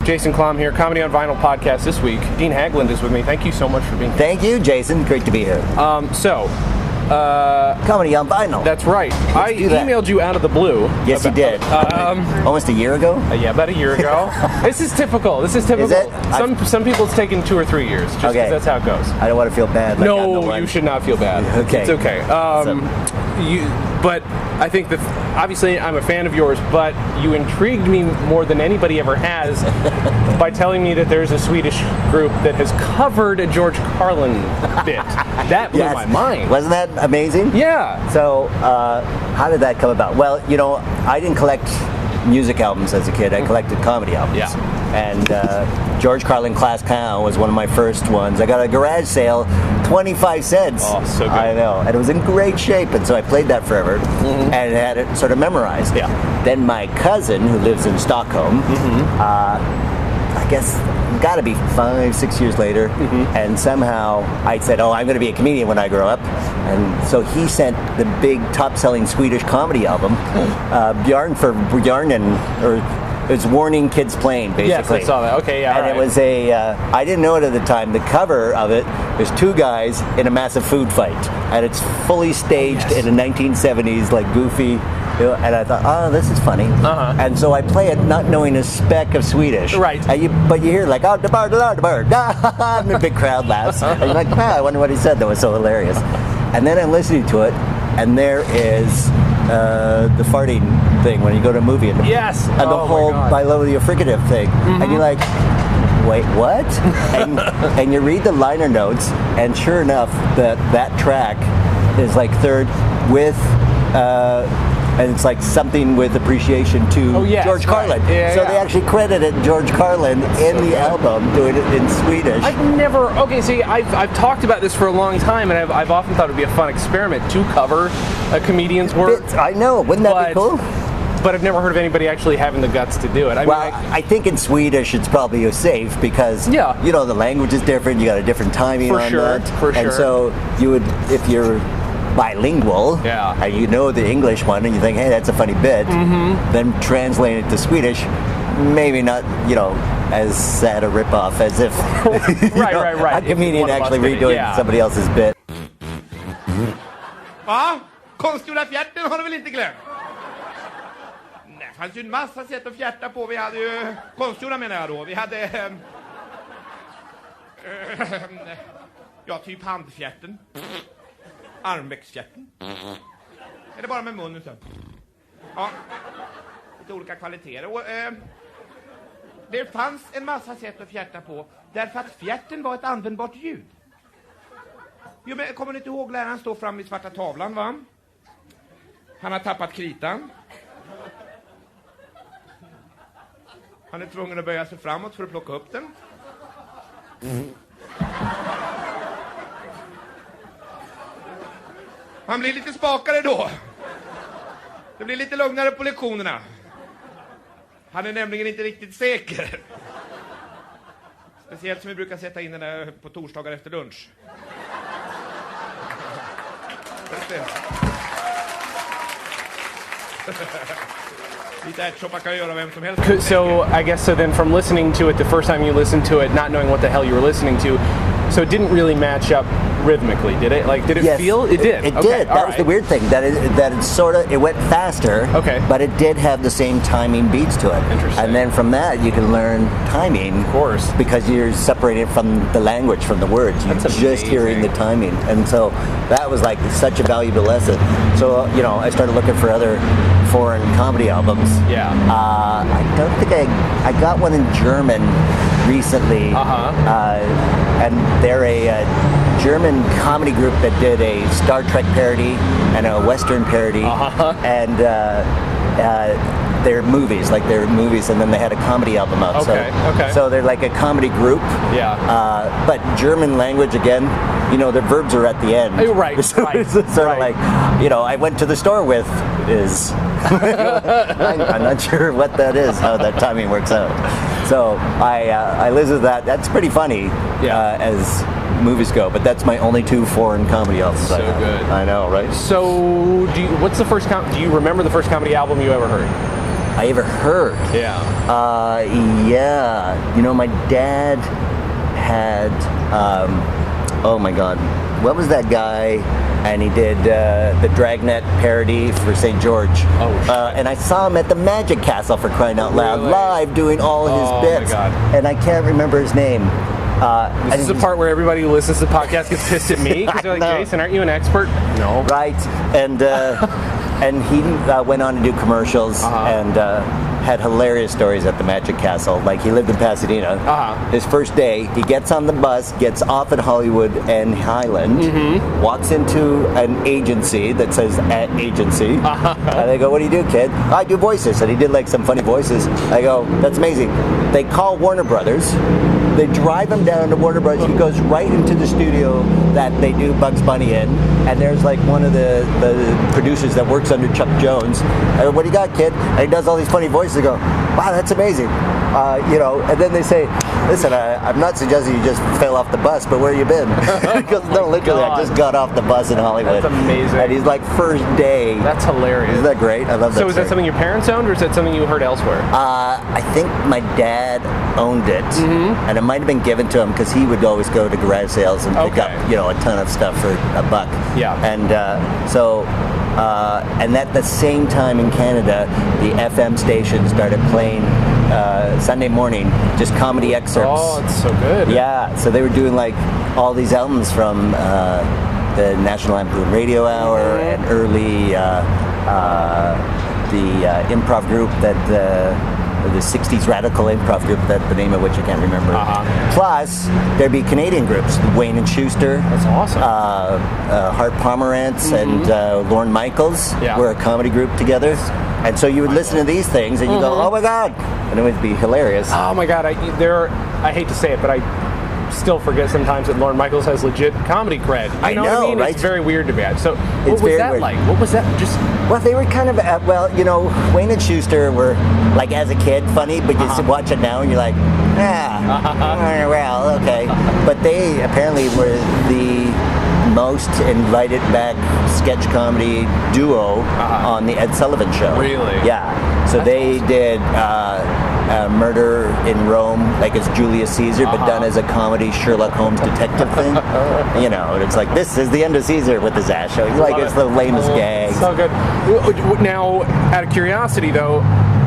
Jason Klamm here, Comedy on Vinyl podcast this week. Dean Haglund is with me. Thank you so much for being here. Thank you, Jason. Great to be here. Comedy on Vinyl. That's right. I emailed you out of the blue. Yes, you did. Almost a year ago? Yeah, about a year ago. This is typical. Is it? Some people it's taken 2 or 3 years, just because that's how it goes. I don't want to feel bad. No, you should not feel bad. Okay. It's okay. But I think that, obviously, I'm a fan of yours, but you intrigued me more than anybody ever has by telling me that there's a Swedish group that has covered a George Carlin bit. That blew my mind. Wasn't that amazing? Yeah. So, how did that come about? Well, I didn't collect music albums as a kid. I collected comedy albums. Yeah. And George Carlin Class Clown was one of my first ones. I got a garage sale, 25 cents. Oh, so good. I know. And it was in great shape, and so I played that forever and had it sort of memorized. Yeah. Then my cousin, who lives in Stockholm, I guess got to be 5-6 years later, and somehow I said, I'm going to be a comedian when I grow up. And so he sent the big top-selling Swedish comedy album, it's Warning Kids Playing, basically. Yes, I saw that. Okay, yeah. And it was I didn't know it at the time. The cover of it, there's 2 guys in a massive food fight. And it's fully staged in the 1970s, like goofy. And I thought, this is funny. And so I play it not knowing a speck of Swedish. Right. But you hear like, the bird, and a big crowd laughs. And you're like, I wonder what he said. That was so hilarious. And then I'm listening to it, and there is the farting thing when you go to a movie. And the whole bilobial fricative thing. And you're like, wait, what? and you read the liner notes, and sure enough, that track is like third with... and it's like something with appreciation to George Carlin. Yeah, so they actually credited George Carlin in the album, doing it in Swedish. I've talked about this for a long time, and I've often thought it would be a fun experiment to cover a comedian's work. I know, wouldn't that be cool? But I've never heard of anybody actually having the guts to do it. I think in Swedish it's probably safe because the language is different. You got a different timing on that. For sure. And so you would, if you're bilingual, and you know the English one, and you think, hey, that's a funny bit, then translate it to Swedish, maybe not, as sad a ripoff as if a comedian actually redoing somebody else's bit. Konstgjorda fjärten har du väl inte glömt? Nej, det fanns ju en massa sätt att fjärta på. Vi hade ju konstgjorda, menar jag då. Vi hade typ handfjärten. Armvecksfjärten. Eller bara med munnen så. Ja. Lite olika kvaliteter. Och, det fanns en massa sätt att fjärta på. Därför att fjärten var ett användbart ljud. Jo, men kommer ni inte ihåg läraren står fram i svarta tavlan, va? Han har tappat kritan. Han är tvungen att böja sig framåt för att plocka upp den. Han blir lite spakare då. Det blir lite lugnare på lektionerna. Han är nämligen inte riktigt säker. Speciellt som vi brukar sätta in den där på torsdagar efter lunch. So I guess then from listening to it the first time you listened to it, not knowing what the hell you were listening to, so it didn't really match up rhythmically, did it? Like, did it feel? It did. It did. That was the weird thing. That it went faster. Okay. But it did have the same timing beats to it. Interesting. And then from that you can learn timing, of course, because you're separated from the language, from the words. You're just hearing the timing, and so that was like such a valuable lesson. So I started looking for other foreign comedy albums. Yeah. I don't think I got one in German recently. And they're a German comedy group that did a Star Trek parody and a Western parody, and their movies, and then they had a comedy album out. So they're like a comedy group. Yeah. But German language again, the verbs are at the end. Right. It's sort of like, I went to the store with is. I'm not sure what that is, how that timing works out. So I listened to that. That's pretty funny as movies go, but that's my only 2 foreign comedy albums. So good. I know, right? So do you remember the first comedy album you ever heard? I ever heard. Yeah. Yeah. You know, my dad had, oh my God, what was that guy? And he did the Dragnet parody for St. George. Oh, shit. And I saw him at the Magic Castle, for crying out loud, Really? live doing all his bits. My God. And I can't remember his name. This is the part where everybody who listens to the podcast gets pissed at me because they're like, No. Jason, aren't you an expert? No. Right. And he went on to do commercials and had hilarious stories at the Magic Castle. Like, he lived in Pasadena. His first day, he gets on the bus, gets off at Hollywood and Highland, walks into an agency that says at agency, and they go, "What do you do, kid?" "I do voices." And he did like some funny voices. I go, "That's amazing." They call Warner Brothers. They drive him down to Warner Brothers. He goes right into the studio that they do Bugs Bunny in, and there's like one of the producers that works under Chuck Jones. I go, "What do you got, kid?" And he does all these funny voices. I go, "Wow, that's amazing." And then they say, "Listen, I'm not suggesting you just fell off the bus, but where you been?" Because no, literally, I just got off the bus in Hollywood. That's amazing. And he's like, first day. That's hilarious. Isn't that great? I love that. So is that something your parents owned, or is that something you heard elsewhere? I think my dad owned it, and it might have been given to him because he would always go to garage sales and pick up, a ton of stuff for $1. Yeah. And and at the same time in Canada, the FM station started playing Sunday morning just comedy excerpts. Oh, it's so good. Yeah. So they were doing like all these albums from the National Lampoon Radio Hour and early the improv group that the 60s radical improv group, that the name of which I can't remember. Plus, there'd be Canadian groups, Wayne and Schuster. That's awesome. Hart Pomerantz and Lorne Michaels were a comedy group together. And so you would listen to these things and you go, "Oh my God," and it would be hilarious. Oh my God, I hate to say it, but I still forget sometimes that Lorne Michaels has legit comedy cred. You know what I mean? Right? It's very weird to me. So what It's was very that weird. like? What was that? Just Well, they were kind of, Wayne and Schuster were, like, as a kid, funny, but you watch it now and you're like, well, okay. But they apparently were the most invited back sketch comedy duo on the Ed Sullivan Show. Really? Yeah. So they did Murder in Rome, like it's Julius Caesar, but done as a comedy Sherlock Holmes detective thing. And it's like, this is the end of Caesar with his ass show. It's the lamest gag. So good. Now, out of curiosity, though,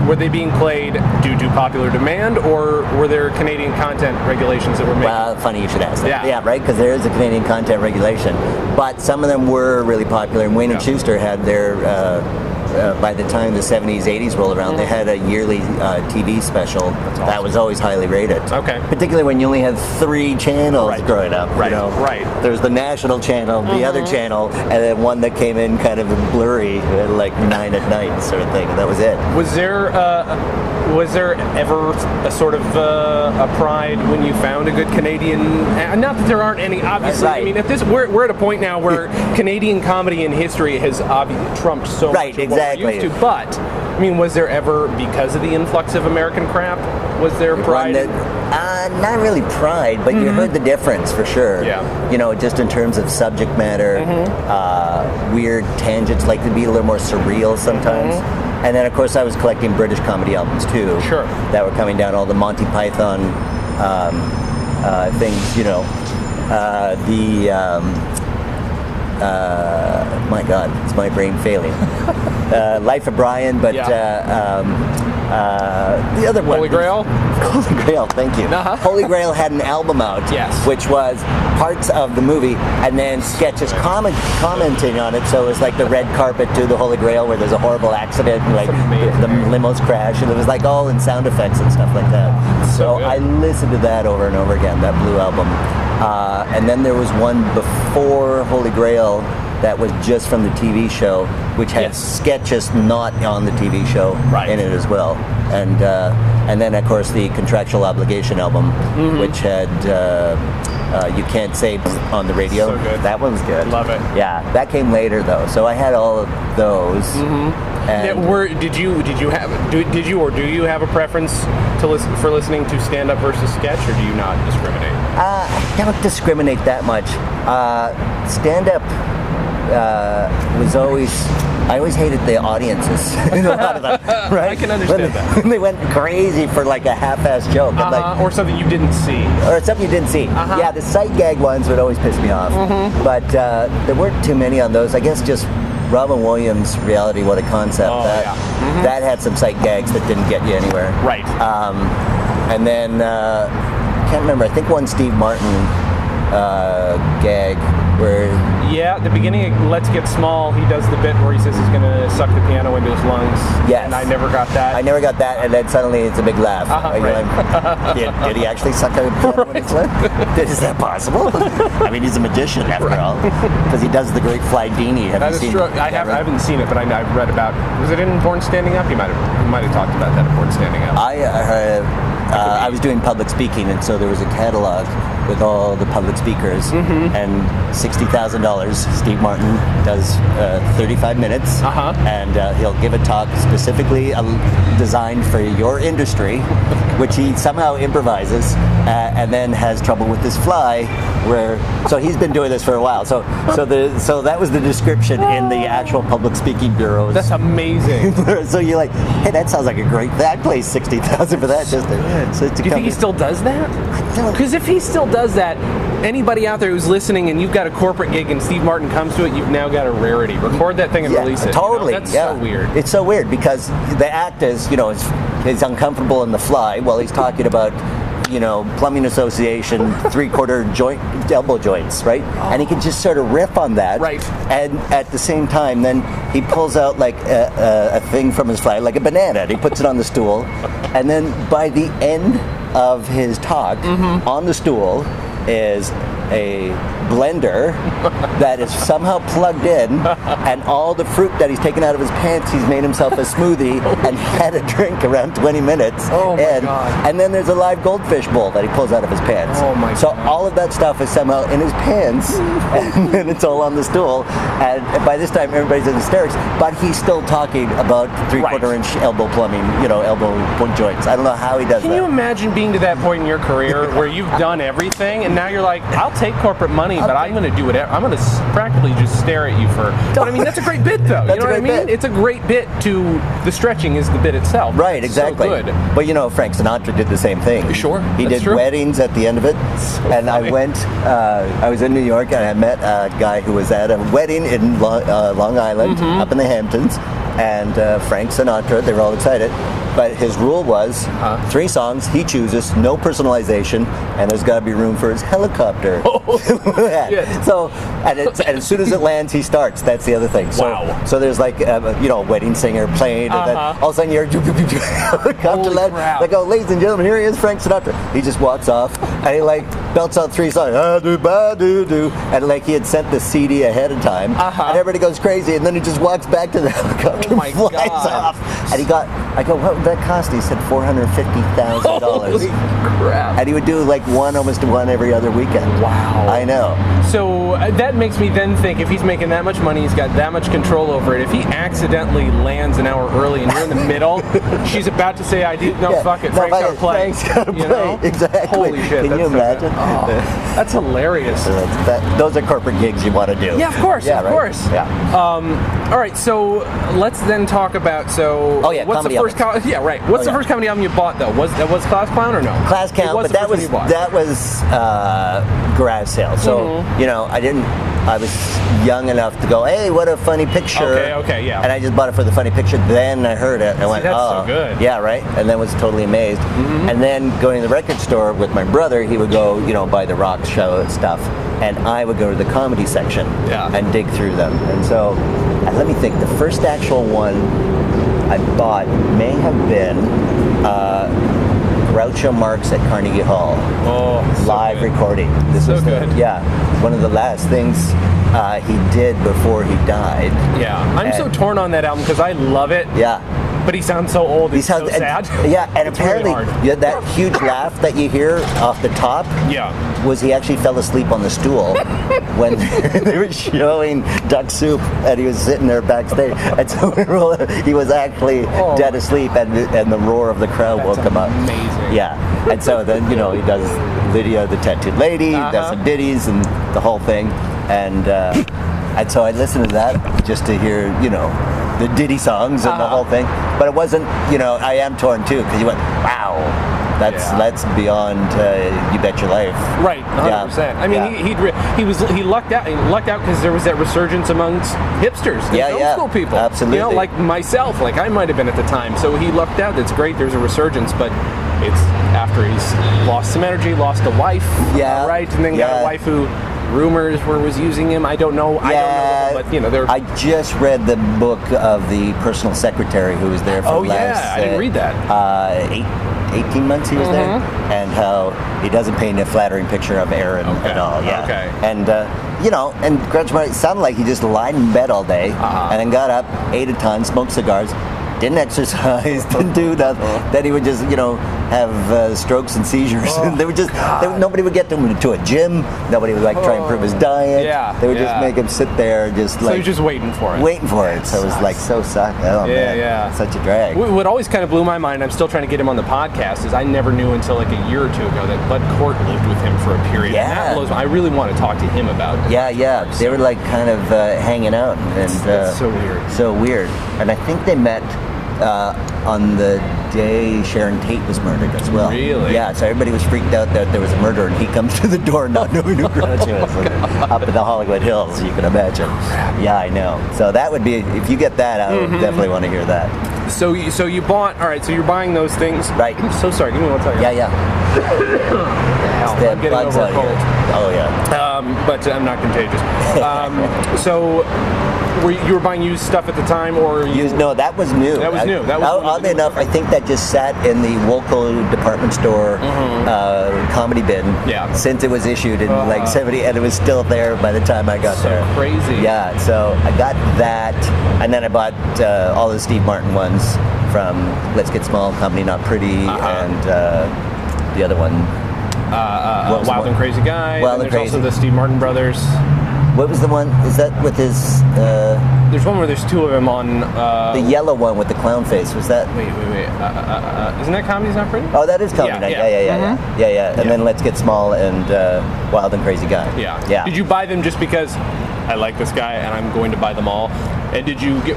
were they being played due to popular demand, or were there Canadian content regulations that were made? Well, funny you should ask that. Yeah. Right, because there is a Canadian content regulation. But some of them were really popular, and Wayne and Schuster had their, by the time the 70s, 80s rolled around, they had a yearly TV special that was always highly rated. Okay. Particularly when you only had 3 channels growing up. Right. There's the national channel, the other channel, and then one that came in kind of blurry at like 9 at night sort of thing. That was it. Was there ever a sort of a pride when you found a good Canadian? Not that there aren't any, obviously. Right. I mean, we're at a point now where Canadian comedy in history has obviously trumped so much of what we're used to. But I mean, was there ever, because of the influx of American crap, was there pride? Not really pride, but you heard the difference for sure. Yeah. Just in terms of subject matter, weird tangents, like to be a little more surreal sometimes. And then, of course, I was collecting British comedy albums too. Sure. That were coming down, all the Monty Python things. My God, it's my brain failing. Life of Brian, but the other one. Holy Grail? Holy Grail, thank you. Holy Grail had an album out, which was parts of the movie and then sketches commenting on it. So it was like the red carpet to the Holy Grail where there's a horrible accident and like the limos crash, and it was like all in sound effects and stuff like that. So I listened to that over and over again, that Blue album. And then there was one before Holy Grail that was just from the TV show, which had sketches not on the TV show in it as well. And then, of course, the Contractual Obligation album, which had You Can't Say on the Radio. So good. That one's good. Love it. Yeah, that came later, though. So I had all of those. And Did you do you have a preference for listening to stand-up versus sketch, or do you not discriminate? I don't discriminate that much. Stand-up was always I always hated the audiences. A lot of them, right? I can understand that. When they went crazy for like a half-assed joke. And like, or something you didn't see. or something you didn't see. Yeah, the sight gag ones would always piss me off. But there weren't too many on those. I guess just Robin Williams' Reality, What a Concept. That had some sight gags that didn't get you anywhere. Right. And then, can't remember, I think one Steve Martin gag where... Yeah, the beginning of Let's Get Small, he does the bit where he says he's going to suck the piano into his lungs. Yes. And I never got that. I never got that, and then suddenly it's a big laugh. Right. Did he actually suck a piano in his lung? Is that possible? I mean, he's a magician after all, because he does the Great Flydini. Have you seen I haven't seen it, but I've read about. Was it in Born Standing Up? You might have talked about that in Born Standing Up. I was doing public speaking, and so there was a catalog with all the public speakers, and $60,000. Steve Martin does 35 minutes, and he'll give a talk specifically designed for your industry, which he somehow improvises, and then has trouble with his fly. So he's been doing this for a while. So that was the description in the actual public speaking bureaus. That's amazing. So you're like, hey, that sounds like a great. That pays $60,000 for that. Do you think he still does that? Because if he still does that, anybody out there who's listening and you've got a corporate gig and Steve Martin comes to it, you've now got a rarity. Record that thing and release it. Totally. That's so weird. It's so weird because the act is, is uncomfortable in the fly while he's talking about, plumbing association, 3/4 joint, elbow joints, right? And he can just sort of riff on that. Right. And at the same time, then he pulls out like a thing from his fly, like a banana, and he puts it on the stool. And then by the end of his talk, on the stool is a blender that is somehow plugged in, and all the fruit that he's taken out of his pants, he's made himself a smoothie and had a drink around 20 minutes. Oh my God. And then there's a live goldfish bowl that he pulls out of his pants. Oh my So God. all of that stuff is somehow in his pants, and then it's all on the stool. And by this time, everybody's in hysterics, but he's still talking about 3/4 inch elbow plumbing, elbow point joints. I don't know how he does that. Can you imagine being to that point in your career where you've done everything and now you're like, I'll take corporate money, but I'm going to do whatever. I'm going to practically just stare at you for. But I mean, that's a great bit, though. You know what I mean? It's a great bit. To the stretching is the bit itself. Right, exactly. So good. But Frank Sinatra did the same thing. Sure, He that's did true. weddings at the end of it. And funny. I was in New York and I met a guy who was at a wedding in Long Island, up in the Hamptons. And Frank Sinatra, they were all excited. But his rule was 3 songs, he chooses, no personalization, and there's got to be room for his helicopter. Oh, shit. So, and as soon as it lands, he starts. That's the other thing. So, Wow. So there's like, a wedding singer playing, and then all of a sudden you're helicopter land. crap. Like, oh, ladies and gentlemen, here he is, Frank Sinatra. He just walks off, and he like belts out 3 songs, do, and like he had sent the CD ahead of time, and everybody goes crazy, and then he just walks back to the helicopter, Oh my and flies God. off, and I go, what would that cost? He said $450,000. Holy crap. And he would do like almost one every other weekend. Wow. I know. So that makes me then think, if he's making that much money, he's got that much control over it. If he accidentally lands an hour early and you're in the middle, she's about to say, fuck it, Frank's gotta play. Frank's gotta You play. know? Exactly. Holy shit. Can you that's so imagine? good. Oh, that's hilarious. Those are corporate gigs you want to do. Yeah, of course, Yeah, of right? course. Yeah. All right, so let's then talk about. What's comedy the first? What's the first comedy album you bought though? Was Class Clown or no? Class Clown, but that was garage sale. So I was young enough to go, hey, what a funny picture. Okay, yeah. And I just bought it for the funny picture. Then I heard it and I went, that's oh, so good. yeah, right. And then was totally amazed. And then going to the record store with my brother, he would go, buy the rock show stuff, and I would go to the comedy section and dig through them. And so, let me think. The first actual one I bought may have been Groucho Marx at Carnegie Hall. Oh, so live good. recording. This So was good. one of the last things he did before he died. Yeah, I'm so torn on that album because I love it. Yeah. But he sounds so old. He's so sad. Yeah, and It's really apparently hard. that huge laugh that you hear off the top was he actually fell asleep on the stool when they were showing Duck Soup, and he was sitting there backstage. And so he was actually dead asleep, and the roar of the crowd woke him up. Amazing. Yeah, and so then he does Lydia the Tattooed Lady, does some ditties and the whole thing, and And so I listened to that just to hear, the ditty songs and the whole thing. But it wasn't, I Am Torn too, because you went, wow, that's beyond You Bet Your Life. Right, 100%. Yeah. I mean, he lucked out. He lucked out because there was that resurgence amongst hipsters and film school people. Absolutely. Like myself, like I might have been at the time. So he lucked out. That's great. There's a resurgence, but it's after he's lost some energy, lost a wife, right, and then got a wife who rumors was using him. I don't know. But there. I just read the book of the personal secretary who was there for the last. I didn't read that. 18 months he was there, and how he doesn't paint a flattering picture of Aaron at all. Yeah. Okay. And and Gretchen, it sounded like he just lied in bed all day, and then got up, ate a ton, smoked cigars, didn't exercise, didn't do nothing. Then he would just, have strokes and seizures. And they would just, nobody would get them to a gym. Nobody would try and improve his diet. Yeah. They would just make him sit there, just so you're just waiting for it. So it was so sucked. Oh man, such a drag. What always kind of blew my mind, I'm still trying to get him on the podcast, is I never knew until like a year or two ago that Bud Cort lived with him for a period. Yeah. And that blows I really want to talk to him about it. Yeah. They were kind of hanging out. And that's so weird. So weird. And I think they met on the day Sharon Tate was murdered as well. Really? Yeah, so everybody was freaked out that there was a murder, and he comes to the door not knowing who Gretchen was. Up in the Hollywood Hills, you can imagine. Yeah, I know. So that would be, if you get that, I would definitely want to hear that. So you bought, all right, so you're buying those things. Right. I'm so sorry, give me 1 second. Yeah. I'm getting over a cold. Oh, yeah. But I'm not contagious. So you were buying used stuff at the time, or No, that was new. That was new. Oddly enough, I think that just sat in the local department store comedy bin since it was issued in 70, and it was still there by the time I got there. Crazy. Yeah, so I got that, and then I bought all the Steve Martin ones from Let's Get Small, Comedy Not Pretty, and the other one. Wild and Crazy Guy. Wild and there's Crazy. also the Steve Martin Brothers. What was the one? Is that with his? There's one where there's two of them on. The yellow one with the clown face. Was that? Wait. Isn't that Comedy's Not Pretty? Oh, that is Comedy Night. Yeah. And then Let's Get Small and Wild and Crazy Guy. Yeah. Did you buy them just because I like this guy and I'm going to buy them all? And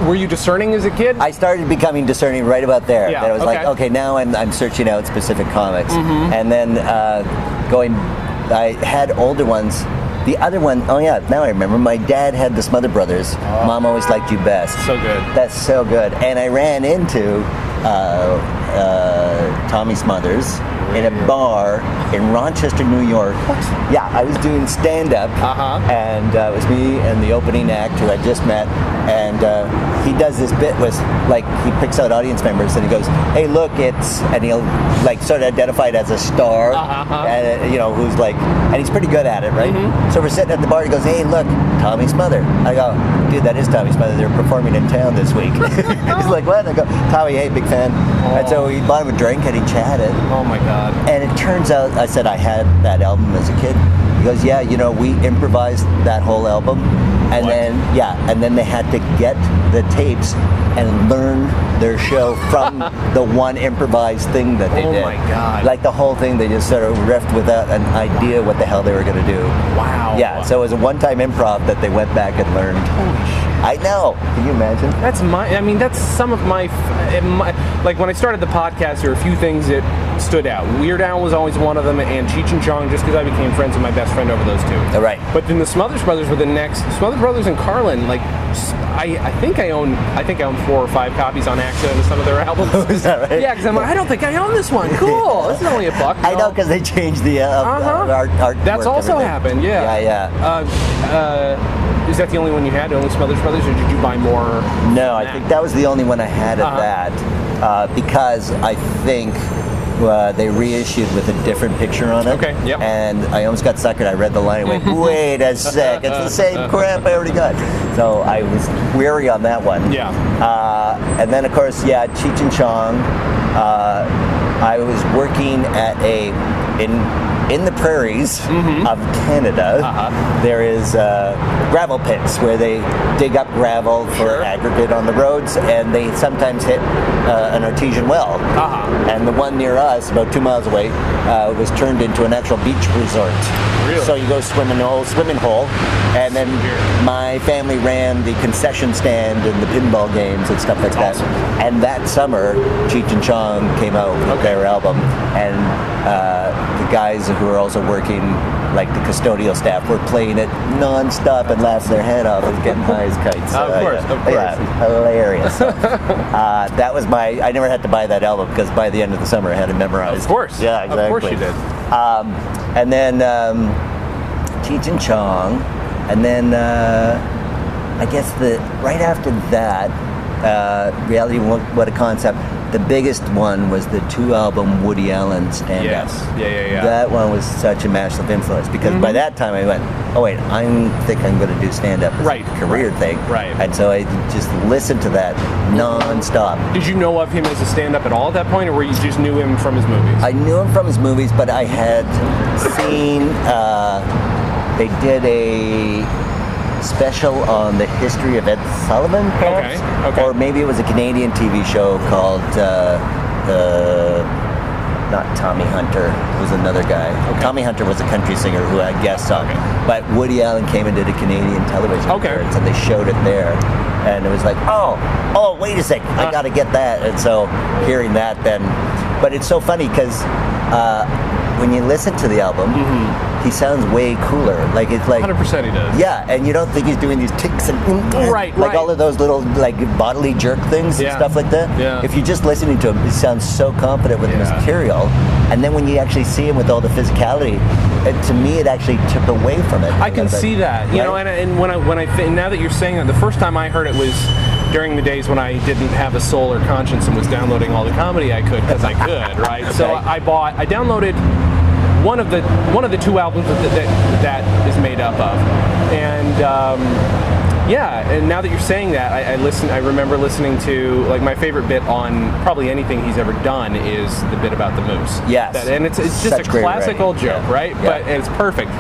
were you discerning as a kid? I started becoming discerning right about there. Yeah, That I was like, okay, now I'm searching out specific comics. And then I had older ones. The other one, now I remember, my dad had the Smother Brothers. Mom Always Liked You Best. So good. That's so good. And I ran into Tommy Smothers in a bar in Rochester, New York. What? Yeah, I was doing stand-up, and it was me and the opening act who I just met, and he does this bit with, he picks out audience members, and he goes, hey, look, and he'll, sort of identify it as a star, and, who's and he's pretty good at it, right? So we're sitting at the bar, he goes, hey, look, Tommy Smother. I go, dude, that is Tommy Smother. They're performing in town this week. He's like, what? I go, Tommy, hey, big fan. And so we bought him a drink, and he chatted. Oh, my God. And it turns out, I said I had that album as a kid. He goes, yeah, we improvised that whole album. And then they had to get the tapes and learn their show from the one improvised thing that they did. Oh my God. The whole thing, they just sort of riffed without an idea what the hell they were going to do. Wow. Yeah, so it was a one-time improv that they went back and learned. Holy shit. I know. Can you imagine? That's some of my, when I started the podcast, there were a few things that stood out. Weird Al was always one of them, and Cheech and Chong, just because I became friends with my best friend over those two. Right. But then the Smothers Brothers were the next. Smothers Brothers and Carlin, I think I own 4 or 5 copies on accident of some of their albums. Is that right? Yeah, because I'm like, I don't think I own this one. Cool. This is only $1. I know, because they changed the art. That's also happened. Yeah. Yeah. Is that the only one you had? Only Smothers Brothers, or did you buy more? No, I think that was the only one I had of that, because I think they reissued with a different picture on it. Okay, yep. And I almost got suckered. I read the line and went, wait a sec, it's the same crap I already got. So I was weary on that one. Yeah. And then, of course, Cheech and Chong. I was working in in the prairies of Canada, there is gravel pits where they dig up gravel for aggregate on the roads, and they sometimes hit an artesian well. And the one near us, about 2 miles away, was turned into an actual beach resort. Really? So you go swimming hole, and then my family ran the concession stand and the pinball games and stuff like that. And that summer, Cheech and Chong came out with their album, and the guys who were also working, like the custodial staff, were playing it non-stop and laughing their head off and getting high as kites. Of course. Yeah, hilarious. That was I never had to buy that album because by the end of the summer I had it memorized. Of course. Yeah, exactly. Of course you did. And then Cheech and Chong, and then I guess right after that, Reality, What a Concept. The biggest one was the 2-album Woody Allen stand-up. Yes. Yeah. That one was such a massive influence because by that time I went, oh wait, I think I'm going to do stand-up as a career thing. Right. And so I just listened to that non-stop. Did you know of him as a stand-up at all at that point, or you just knew him from his movies? I knew him from his movies, but I had seen, they did a special on the history of Ed Sullivan, perhaps? Okay. Or maybe it was a Canadian TV show called, not Tommy Hunter, it was another guy. Tommy Hunter was a country singer who I guest on. But Woody Allen came and did a Canadian television appearance, and they showed it there. And it was like, oh, wait a sec, I got to get that. And so hearing that then, but it's so funny because when you listen to the album, he sounds way cooler. Like it's like 100% he does. Yeah, and you don't think he's doing these ticks and all of those little like bodily jerk things and stuff like that. Yeah. If you're just listening to him, he sounds so confident with his material, and then when you actually see him with all the physicality, to me it actually took away from it. I can see that, you know, and when I now that you're saying that, the first time I heard it was during the days when I didn't have a soul or conscience and was downloading all the comedy I could because I could, right? So I downloaded one of the 2 albums that is made up of, and and now that you're saying that, I remember listening to, like, my favorite bit on probably anything he's ever done is the bit about the moose. Yes, and it's just a classic old joke, right? Yeah. But and it's perfect.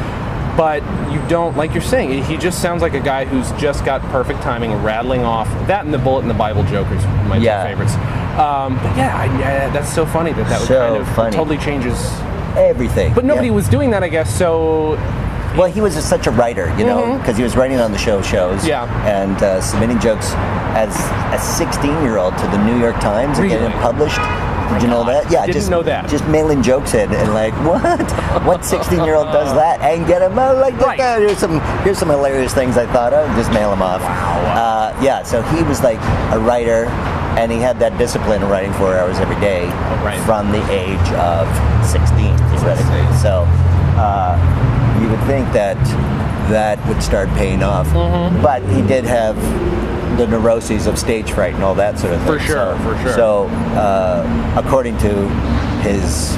But you don't, like you're saying, he just sounds like a guy who's just got perfect timing and rattling off that, and the Bullet in the Bible jokers, my 2 favorites. But that's so funny that would kind of totally changes everything. But nobody was doing that, I guess. So, well, he was such a writer, you know, because he was writing on the shows, and submitting jokes as a 16-year-old to the New York Times and getting them published. Did you know that? Yeah, didn't know that. Just mailing jokes in and like, what 16-year-old does that and get them out like that? Here's some hilarious things I thought of. Just mail them off. Wow. So he was like a writer, and he had that discipline of writing 4 hours every day from the age of 16, theoretically. So you would think that would start paying off, but he did have the neuroses of stage fright and all that sort of thing. For sure. So, according to his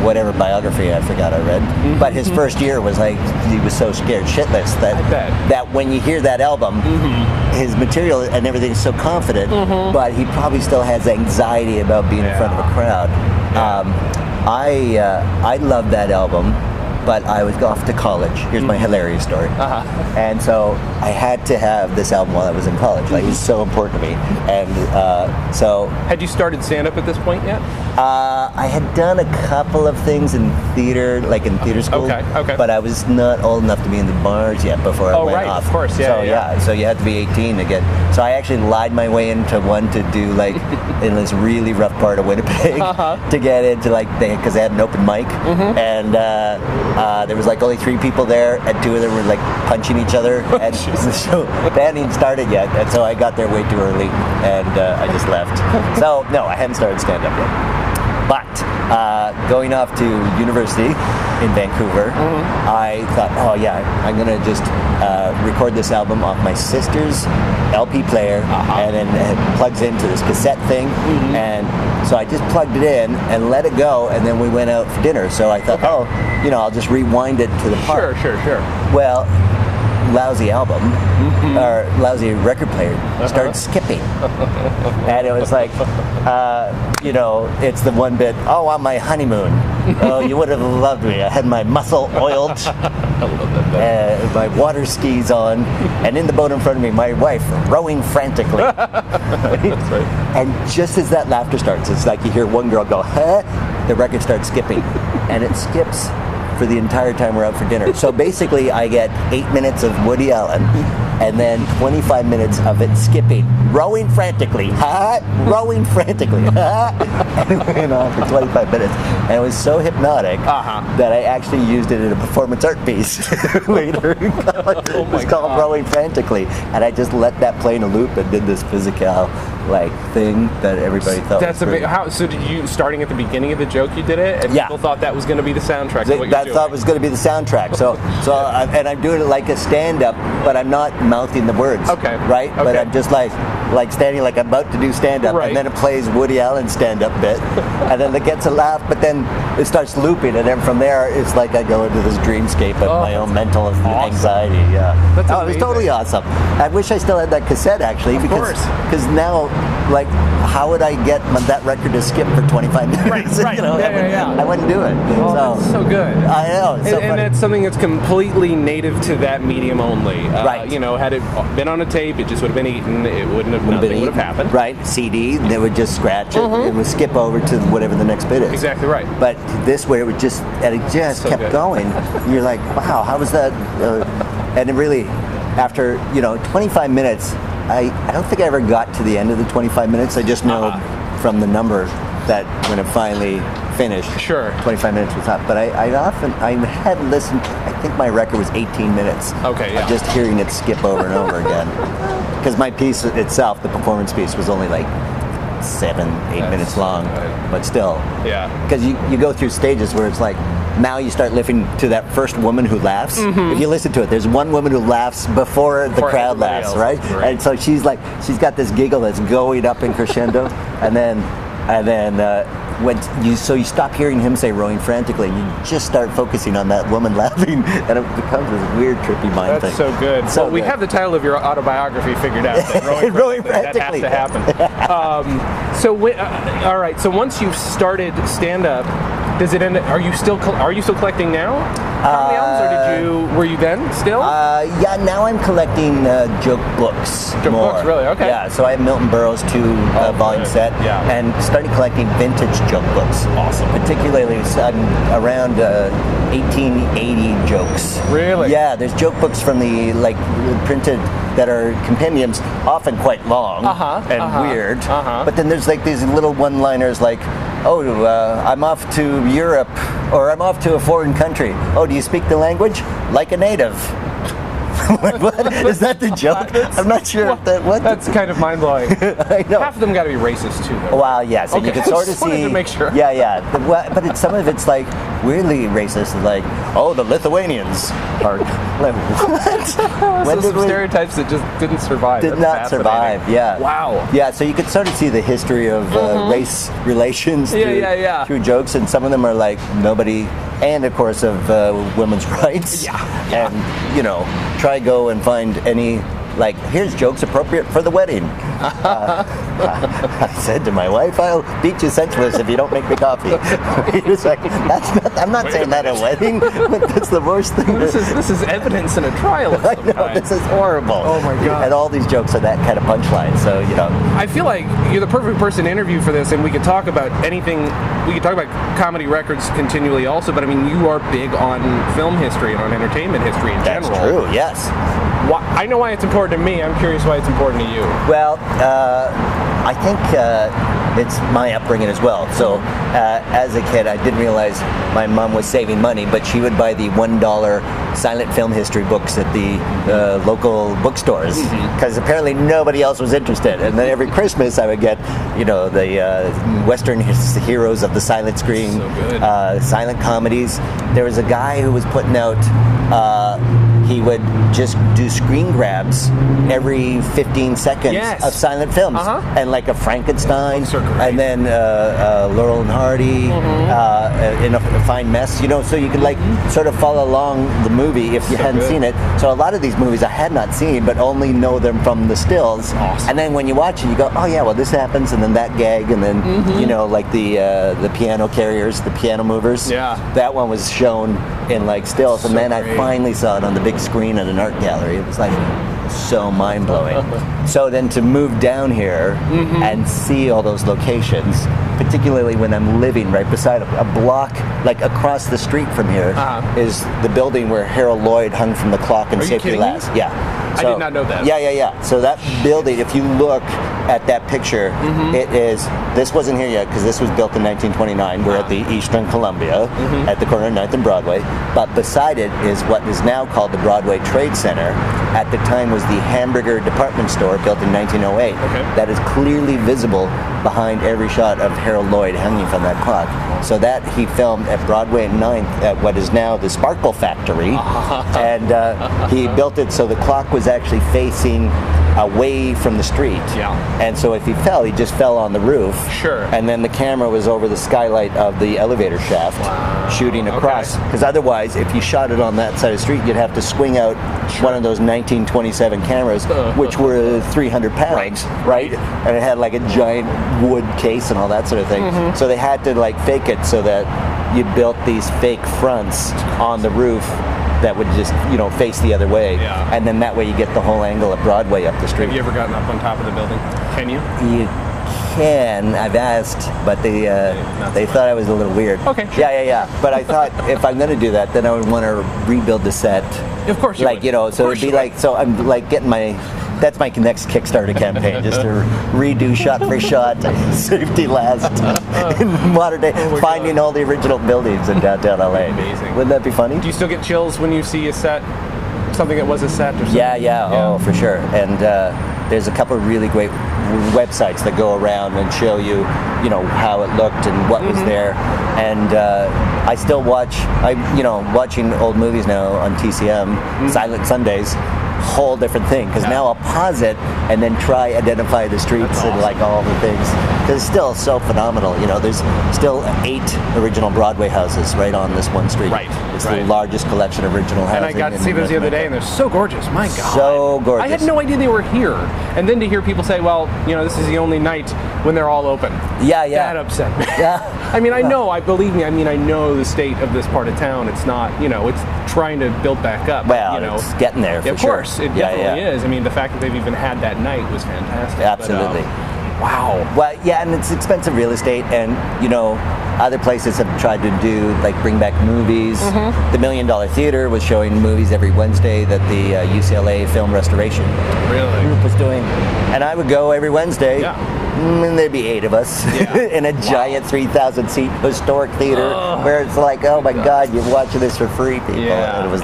whatever biography I forgot I read, but his first year was like he was so scared shitless that when you hear that album, his material and everything is so confident, but he probably still has anxiety about being in front of a crowd. I love that album. But I was off to college. Here's my hilarious story. And so I had to have this album while I was in college. Like, it was so important to me. And so... Had you started stand-up at this point yet? I had done a couple of things in theater, like in theater school. Okay. But I was not old enough to be in the bars yet before I went off. Of course, So you had to be 18 to get... So I actually lied my way into one to do, like, in this really rough part of Winnipeg to get into, like, because they had an open mic. And... there was like only 3 people there, and 2 of them were like punching each other, and so the band hadn't started yet, and so I got there way too early, and I just left. So no, I hadn't started stand-up yet. But going off to university in Vancouver, I thought, I'm gonna just record this album off my sister's LP player, and then it plugs into this cassette thing, and so I just plugged it in and let it go, and then we went out for dinner. So I thought, I'll just rewind it to the part. Sure. Well, lousy album or lousy record player started skipping, and it was like, it's the one bit. Oh, on my honeymoon, Oh, you would have loved me. I had my muscle oiled, my water skis on, and in the boat in front of me, my wife rowing frantically. That's right. And just as that laughter starts, it's like you hear one girl go, huh? The record starts skipping, and it skips for the entire time we're out for dinner. So basically, I get 8 minutes of Woody Allen, and then 25 minutes of it skipping, rowing frantically, rowing frantically, and it went on for 25 minutes. And it was so hypnotic that I actually used it in a performance art piece later. It was called Rowing Frantically, and I just let that play in a loop and did this physical thing that everybody thought That's was great. amazing. So did you, starting at the beginning of the joke, you did it, and people thought that was going to be the soundtrack of what you're doing? I thought it was going to be the soundtrack. And I'm doing it like a stand-up, but I'm not mouthing the words. Okay. Right? Okay. But I'm just like standing like I'm about to do stand-up, Right. and then it plays Woody Allen's stand-up bit, and then it gets a laugh, but then it starts looping, and then from there, it's like I go into this dreamscape of my own mental anxiety. Yeah. That's it was totally awesome. I wish I still had that cassette, actually, because now, how would I get that record to skip for 25 minutes? Right. I wouldn't do it. That's so good. I know. It's so and funny. that's something that's completely native to that medium only. Right. Had it been on a tape, it just would have been eaten. It wouldn't have. Nothing would have happened. Right. CD. They would just scratch it. It would skip over to whatever the next bit is. Exactly right. But this way, it just So kept good. going. You're like, wow, how was that? And it really, after 25 minutes, I don't think I ever got to the end of the 25 minutes. I just know from the number that when it finally finished, 25 minutes was up. But I had listened. I think my record was 18 minutes. Okay, yeah. Of just hearing it skip over and over again. Because my piece itself, the performance piece, was only like 7-8 minutes long, but still. Yeah. Because you go through stages where it's like, now you start listening to that first woman who laughs. If you listen to it, there's one woman who laughs before the crowd laughs, right? And so she's got this giggle that's going up in crescendo, and then when you stop hearing him say "rowing frantically," you just start focusing on that woman laughing, and it becomes this weird, trippy mind thing. That's so good. So we have the title of your autobiography figured out. Rowing frantically. That has to happen. All right. So once you've started stand-up, does it end? Are you still collecting now? How many albums, or were you then still? Yeah, now I'm collecting joke books. Joke books, really? Okay. Yeah, so I have Milton Berle's 2 volume set, and started collecting vintage joke books. Awesome. Particularly, around 1880 jokes. Really? Yeah, there's joke books from the printed that are compendiums, often quite long and weird. But then there's these little one-liners like, I'm off to Europe, or I'm off to a foreign country. Oh, do you speak the language? Like a native. What? Is that the joke? I'm not sure if that. What? That's kind of mind-blowing. I know. Half of them got to be racist too, though. Well, yeah. So you can sort of Just wanted see. to make sure. Yeah. But some of it's weirdly racist. Like, the Lithuanians are. What? So some stereotypes that just didn't survive. Did not survive. Yeah. Wow. Yeah. So you could sort of see the history of race relations through jokes, and some of them are like nobody, and of course of women's rights. Yeah. And try go and find any here's jokes appropriate for the wedding. I said to my wife, I'll beat you senseless if you don't make me coffee. He was like, I'm not saying that at a wedding, but that's the worst thing. This is evidence in a trial. I know, this is horrible. Oh my God. And all these jokes are that kind of punchline, so I feel like you're the perfect person to interview for this, and we could talk about anything. We could talk about comedy records continually also, but I mean, you are big on film history and on entertainment history in general. That's true, yes. I know why it's important to me. I'm curious why it's important to you. Well, I think it's my upbringing as well. So as a kid, I didn't realize my mom was saving money, but she would buy the $1 silent film history books at the local bookstores, because apparently nobody else was interested. And then every Christmas I would get, the Western heroes of the silent screen, So good. silent comedies. There was a guy who was putting out. he would just do screen grabs every 15 seconds of silent films, and like a Frankenstein, and then Laurel and Hardy, in a Fine Mess, so you could like sort of follow along the movie if you hadn't seen it. So a lot of these movies I had not seen, but only know them from the stills. Awesome. And then when you watch it, you go, oh yeah, well this happens, and then that gag, and then like the piano carriers, the piano movers. Yeah. That one was shown in like stills, and then I finally saw it on the big screen at an art gallery. It was like so mind-blowing. So then to move down here and see all those locations, particularly when I'm living right beside a block, like across the street from here, is the building where Harold Lloyd hung from the clock and Safety Last. Yeah. So, I did not know that. Yeah. So that building, if you look at that picture, it is, this wasn't here yet because this was built in 1929. We're at the Eastern Columbia at the corner of 9th and Broadway. But beside it is what is now called the Broadway Trade Center. At the time was the Hamburger department store built in 1908. That is clearly visible behind every shot of Harold Lloyd hanging from that clock. So that he filmed at Broadway and 9th at what is now the Sparkle Factory. And he built it so the clock was actually facing away from the street. Yeah. And so if he fell, he just fell on the roof. Sure. And then the camera was over the skylight of the elevator shaft, shooting across. Because otherwise, if you shot it on that side of the street, you'd have to swing out one of those 1927 cameras, which were 300 pounds, right? And it had like a giant wood case and all that sort of thing. So they had to like fake it so that you built these fake fronts on the roof that would just, face the other way. Yeah. And then that way you get the whole angle of Broadway up the street. Have you ever gotten up on top of the building? Can you? You can. I've asked, but they thought I was a little weird. Okay. Sure. Yeah. But I thought if I'm going to do that, then I would want to rebuild the set. Of course you would. So it'd be like, so I'm like getting that's my next Kickstarter campaign, just to redo shot for shot, Safety Last in modern day, finding all the original buildings in downtown LA. Amazing. Wouldn't that be funny? Do you still get chills when you see a set, something that was a set or something? Yeah. Oh, for sure. And there's a couple of really great websites that go around and show you, how it looked and what was there. And I still watching old movies now on TCM, Silent Sundays. Whole different thing, because now I'll pause it and then try identify the streets and like all the things, because it's still so phenomenal. There's still 8 original Broadway houses right on this one street. It's the largest collection of original housing. And I got to see those the other day, and they're so gorgeous. My God, so gorgeous. I had no idea they were here, and then to hear people say, "Well, this is the only night when they're all open." That upset me. I mean, I know the state of this part of town. It's not, it's trying to build back up. Well, it's getting there for sure. Of course, it definitely is. I mean, the fact that they've even had that night was fantastic. Absolutely. Wow. Well, yeah, and it's expensive real estate, and other places have tried to do bring back movies. The $1 Million Theater was showing movies every Wednesday that the UCLA Film Restoration group was doing, and I would go every Wednesday. And there'd be 8 of us in a giant 3,000-seat historic theater where it's like, oh my God, you're watching this for free, people. And it was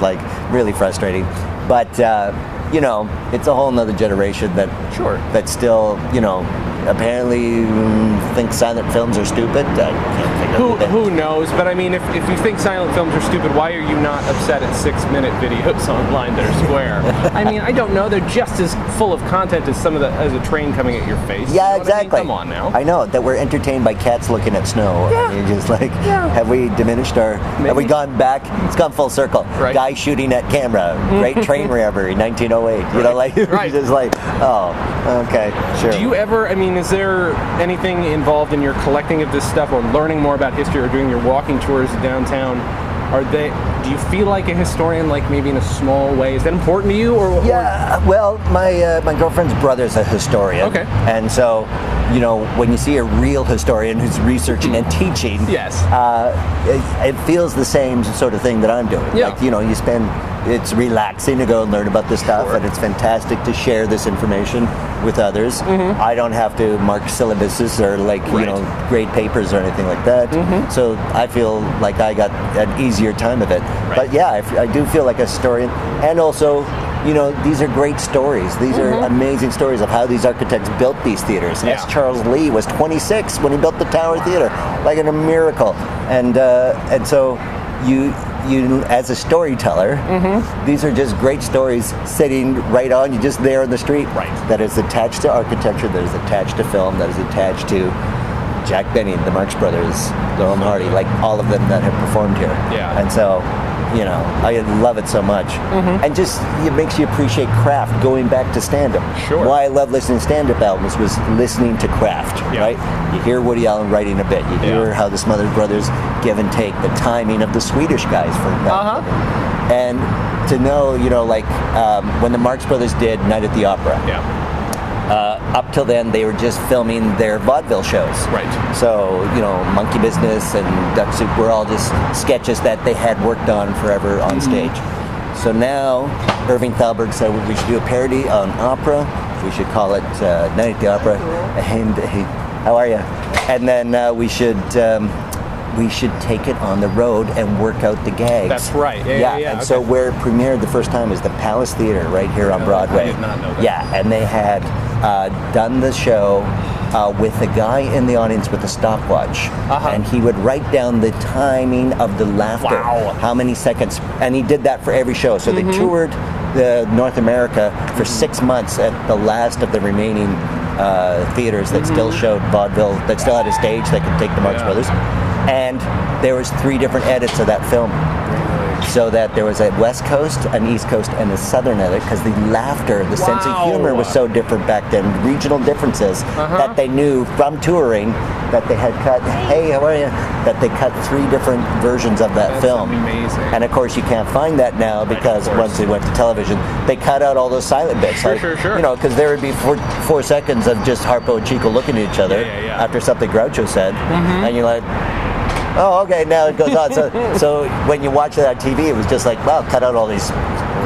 really frustrating. But it's a whole nother generation that still, apparently thinks silent films are stupid. Who knows? But I mean, if you think silent films are stupid, why are you not upset at 6-minute videos online that are square? I mean, I don't know. They're just as full of content as as a train coming at your face. Yeah, exactly. Come on now. I know that we're entertained by cats looking at snow. Yeah. And you're just have we diminished have we gone back? It's gone full circle. Right. Guy shooting at camera. Great train robbery, 1908. Just oh, okay, sure. Do you ever, is there anything involved in your collecting of this stuff or learning more about history or doing your walking tours downtown? Do you feel like a historian, maybe in a small way? Is that important to you? Well, my girlfriend's brother's a historian. Okay. And so, when you see a real historian who's researching and teaching, it feels the same sort of thing that I'm doing. Yeah. It's relaxing to go and learn about this stuff, and it's fantastic to share this information with others. I don't have to mark syllabuses or grade papers or anything like that. So I feel like I got an easier time of it. But yeah, I do feel like a historian, and also these are great stories. These are amazing stories of how these architects built these theaters. Yeah. S. Charles Lee was 26 when he built the Tower Theater, like a miracle. And so you as a storyteller, these are just great stories sitting right on you, just there in the street. Right. That is attached to architecture, that is attached to film, that is attached to Jack Benny, the Marx Brothers, Laurel and Hardy, like all of them that have performed here. Yeah. And so, you know, I love it so much. And just, it makes you appreciate craft going back to stand-up. Sure. Why I love listening to stand-up albums was listening to craft, right? You hear Woody Allen writing a bit. You hear how the Smothers Brothers give and take, the timing of the Swedish guys, for example. And to know, you know, like when the Marx Brothers did Night at the Opera, up till then they were just filming their vaudeville shows. Right. So, you know, Monkey Business and Duck Soup were all just sketches that they had worked on forever on stage. So now Irving Thalberg said we should do a parody on opera. We should call it Night at the Opera. And how are you? And then we should take it on the road and work out the gags. That's right. Yeah. So where it premiered the first time is the Palace Theater right here on Broadway. I did not know that. Yeah, and they had done the show with a guy in the audience with a stopwatch, and he would write down the timing of the laughter. Wow. How many seconds, and he did that for every show. So they toured North America for 6 months at the last of the remaining theaters that still showed vaudeville, that still had a stage that could take the Marx Brothers. And there was 3 different edits of that film. So that there was a West Coast, an East Coast, and a Southern edit, because the laughter, the sense of humor was so different back then, regional differences, that they knew from touring that they had cut, hey, how are you? That they cut 3 different versions of that film. Amazing. And of course you can't find that now because once they went to television, they cut out all those silent bits. Sure. You know, because there would be 4 seconds of just Harpo and Chico looking at each other after something Groucho said, and you're like, oh, okay, now it goes on. So when you watch it on TV, it was just like, well, cut out all these,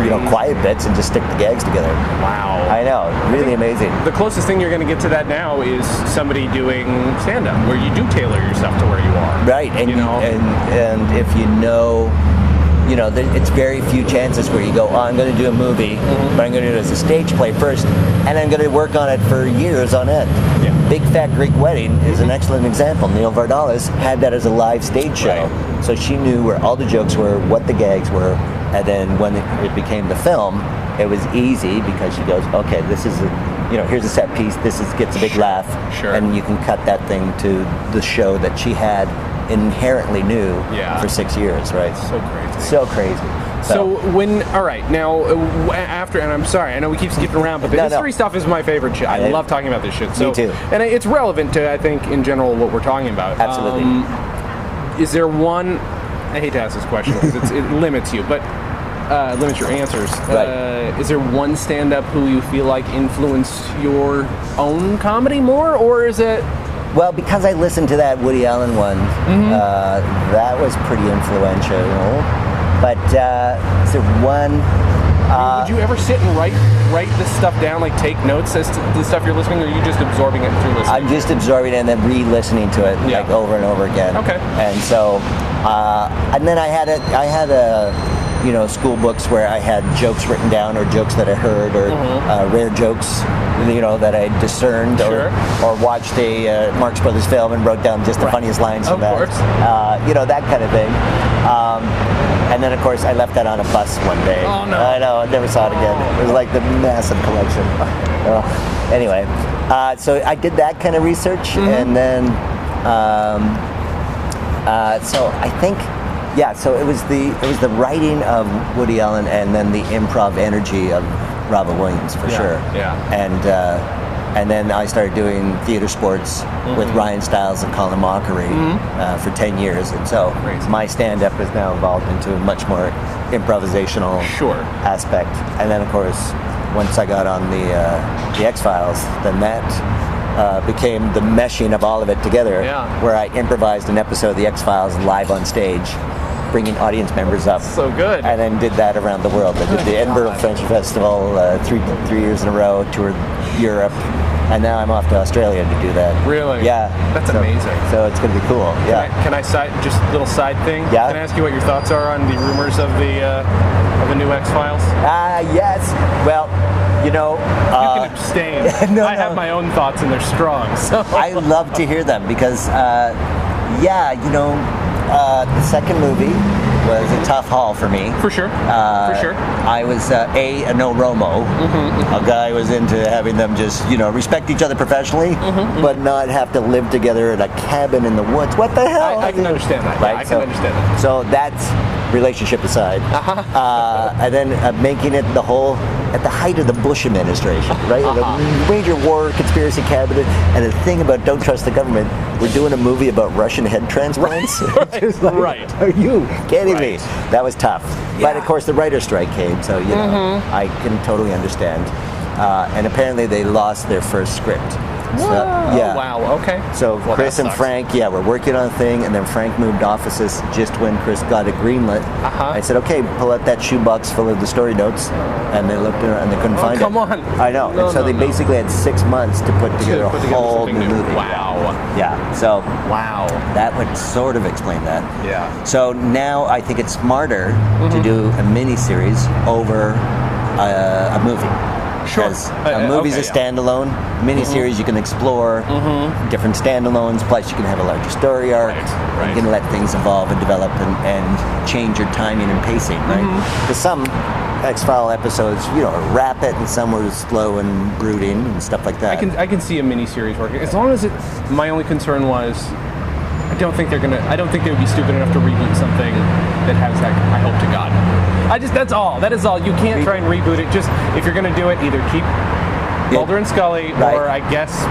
you know, quiet bits and just stick the gags together. Wow. I know, really amazing. The closest thing you're going to get to that now is somebody doing stand-up, where you do tailor yourself to where you are. Right, and you know, and if you know, it's very few chances where you go, oh, I'm going to do a movie, but I'm going to do it as a stage play first, and I'm going to work on it for years on end. Yeah. Big Fat Greek Wedding is an excellent example. Neil Vardalos had that as a live stage show, so she knew where all the jokes were, what the gags were, and then when it became the film, it was easy because she goes, okay, this is here's a set piece, gets a big laugh, and you can cut that thing to the show that she had inherently knew for 6 years, right? So crazy. So all right, now after, and I'm sorry, I know we keep skipping around, but the history stuff is my favorite shit. I love talking about this shit. So, me too. And it's relevant to, I think, in general, what we're talking about. Absolutely. Is there one, I hate to ask this question because it limits you, but limits your answers. Right. Is there one stand-up who you feel like influenced your own comedy more, or is it... Well, because I listened to that Woody Allen one, that was pretty influential. But is there one? Would you ever sit and write this stuff down, like take notes as to the stuff you're listening, or are you just absorbing it through listening? I'm just absorbing it and then re-listening to it like over and over again. Okay. And so, and then I had school books where I had jokes written down, or jokes that I heard, or rare jokes, that I discerned, or watched a Marx Brothers film and wrote down just the funniest lines from that. That kind of thing. And then, of course, I left that on a bus one day. Oh, no. I know, I never saw it again. It was like the massive collection. Anyway, so I did that kind of research, and then, so I think, so it was the writing of Woody Allen, and then the improv energy of Robin Williams, for sure. Yeah. And then I started doing theater sports with Ryan Stiles and Colin Mockery for 10 years. And so my stand-up has now evolved into a much more improvisational aspect. And then, of course, once I got on the X-Files, then that became the meshing of all of it together, where I improvised an episode of the X-Files live on stage, bringing audience members up. So good. And then did that around the world. I did the Edinburgh Fringe Festival 3 years in a row, toured Europe, and now I'm off to Australia to do that. Really? Yeah. That's amazing. So it's going to be cool. Yeah. Can I just a little side thing? Yeah. Can I ask you what your thoughts are on the rumors of the new X-Files? Yes. Well, you can abstain. I have my own thoughts, and they're strong. So I love to hear them because, the second movie was a tough haul for me. For sure. For sure. I was a no Romo. A guy was into having them just respect each other professionally, but not have to live together in a cabin in the woods. What the hell? I can understand that. Right? I can understand that. So that's relationship aside, and then making it at the height of the Bush administration, right? The major war conspiracy cabinet, and the thing about don't trust the government. We're doing a movie about Russian head transplants. Right. Are you kidding me? That was tough. But of course, the writer's strike came, so I can totally understand. And apparently, they lost their first script. So, yeah. Wow. Okay. So Chris and Frank, were working on a thing, and then Frank moved offices just when Chris got it greenlit. I said, "Okay, pull out that shoebox full of the story notes," and they looked around and they couldn't find it. Come on. I know. And so they basically had 6 months to put together a whole new movie. Wow. Yeah. So wow. That would sort of explain that. Yeah. So now I think it's smarter to do a mini-series over a movie. Sure. Because a movie's a standalone. Miniseries you can explore different standalones. Plus, you can have a larger story arc. Right. You can let things evolve and develop and change your timing and pacing. Right. Because some X-File episodes, are rapid, and some were slow and brooding and stuff like that. I can see a miniseries working as long as my only concern was. I don't think they would be stupid enough to reboot something that has that. I hope to God. That's all. That is all. You can't try and reboot it. Just if you're going to do it, either keep Mulder and Scully, or I guess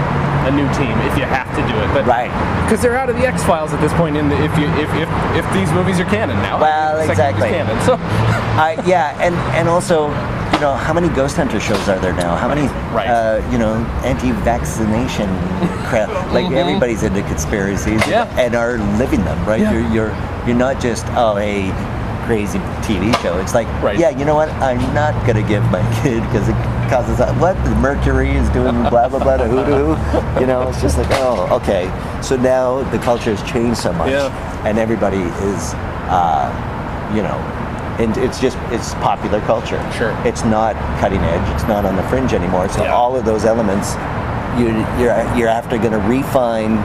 a new team if you have to do it. But because they're out of the X-Files at this point. If these movies are canon now. Well, exactly. Canon, so and also. How many Ghost Hunter shows are there now? How many, anti-vaccination crap? Like everybody's into conspiracies and are living them, right? Yeah. You're not just a crazy TV show. It's like, you know what? I'm not gonna give my kid because it causes what the mercury is doing, blah blah blah, the hoodoo. It's just like, okay. So now the culture has changed so much, and everybody is, and it's popular culture. Sure. It's not cutting edge. It's not on the fringe anymore. So all of those elements, you're after going to refine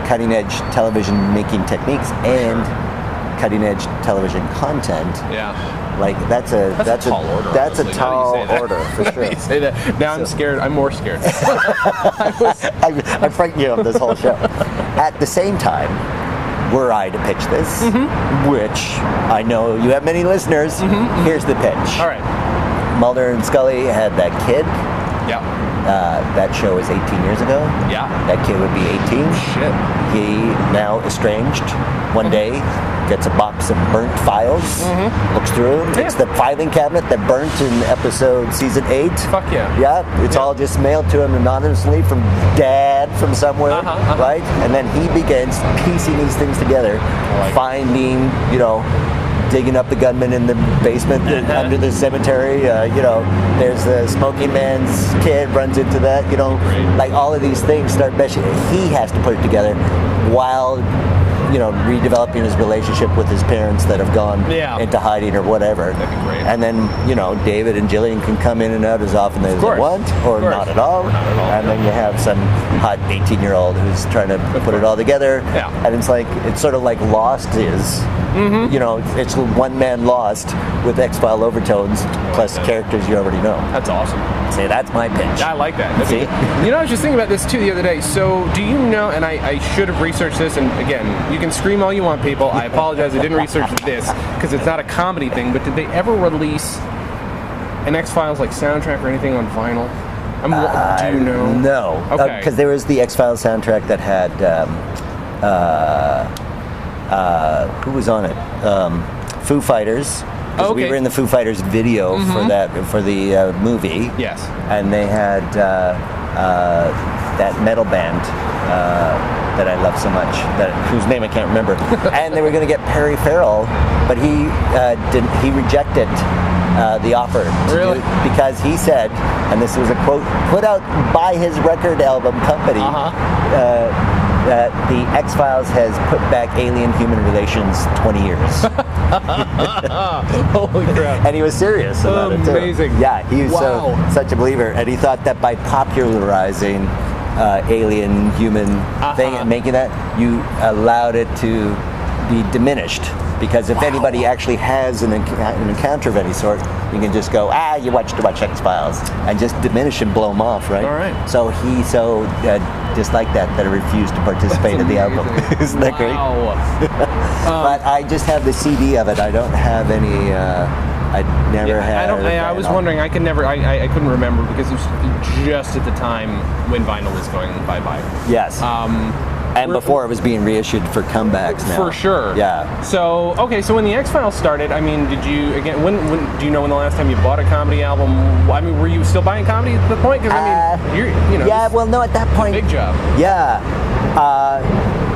cutting edge television making techniques and cutting edge television content. Yeah. Like that's a tall order. That's a tall order for sure. You say that. Now I'm scared. I'm more scared. I'm frightened you of this whole show. At the same time, were I to pitch this, which I know you have many listeners, here's the pitch. All right. Mulder and Scully had that kid. Yeah. That show was 18 years ago. Yeah. That kid would be 18. Shit. He, now estranged, one day gets a box of burnt files, looks through them. It's the filing cabinet that burnt in season 8. Fuck yeah. Yeah, it's all just mailed to him anonymously from dad from somewhere, right? And then he begins piecing these things together, finding, digging up the gunman in the basement under the cemetery. There's the smoking man's kid runs into that. Like all of these things start meshing. He has to put it together while redeveloping his relationship with his parents that have gone into hiding or whatever. That'd be great. And then David and Jillian can come in and out as often as they want, or not at all. And then you have some hot 18-year-old who's trying to put it all together. Yeah. And it's sort of like Lost is. It's one man Lost with X-File overtones plus characters you already know. That's awesome. Say that's my pitch. I like that. See? I was just thinking about this too the other day. So do you know, and I should have researched this, and again, you can scream all you want, people. I apologize, I didn't research this because it's not a comedy thing, but did they ever release an X-Files soundtrack or anything on vinyl? Do you know? No. Okay. Because there was the X-Files soundtrack that had who was on it? Foo Fighters. We were in the Foo Fighters video for the movie. Yes. And they had that metal band that I love so much, whose name I can't remember. And they were going to get Perry Farrell, but he rejected the offer. Really? Because he said, and this was a quote put out by his record album company, that the X-Files has put back alien-human relations 20 years. Holy crap. And he was serious about it, too. Amazing. Yeah, he was such a believer. And he thought that by popularizing alien-human thing and making that, you allowed it to be diminished because if anybody actually has an encounter of any sort, you can just go, you watch X-Files, and just diminish and blow them off, right? All right. So he disliked that I refused to participate in the album. Isn't that great? But I just have the CD of it. I don't have any. I never had. I was wondering. I couldn't remember because it was just at the time when vinyl was going bye-bye. Yes. And before it was being reissued for comebacks now. For sure. Yeah. So when the X-Files started, I mean, did you, again, when do you know when the last time you bought a comedy album? I mean, were you still buying comedy at the point? Because, I mean, yeah, well, no, at that point. Big job. Yeah.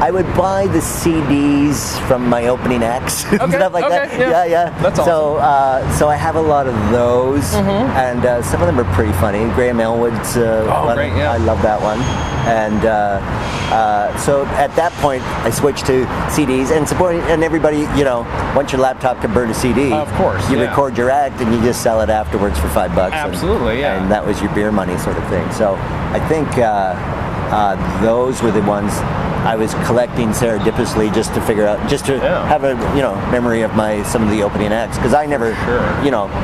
I would buy the CDs from my opening acts and stuff like that. Yeah. That's awesome. So I have a lot of those, and some of them are pretty funny. Graham Elwood's one. Great, yeah. I love that one. And so at that point, I switched to CDs and supporting. And everybody, once your laptop can burn a CD, of course, you record your act and you just sell it afterwards for $5. Absolutely, yeah. And that was your beer money sort of thing. So I think those were the ones I was collecting serendipitously just to figure out, have a memory of some of the opening acts, because I never,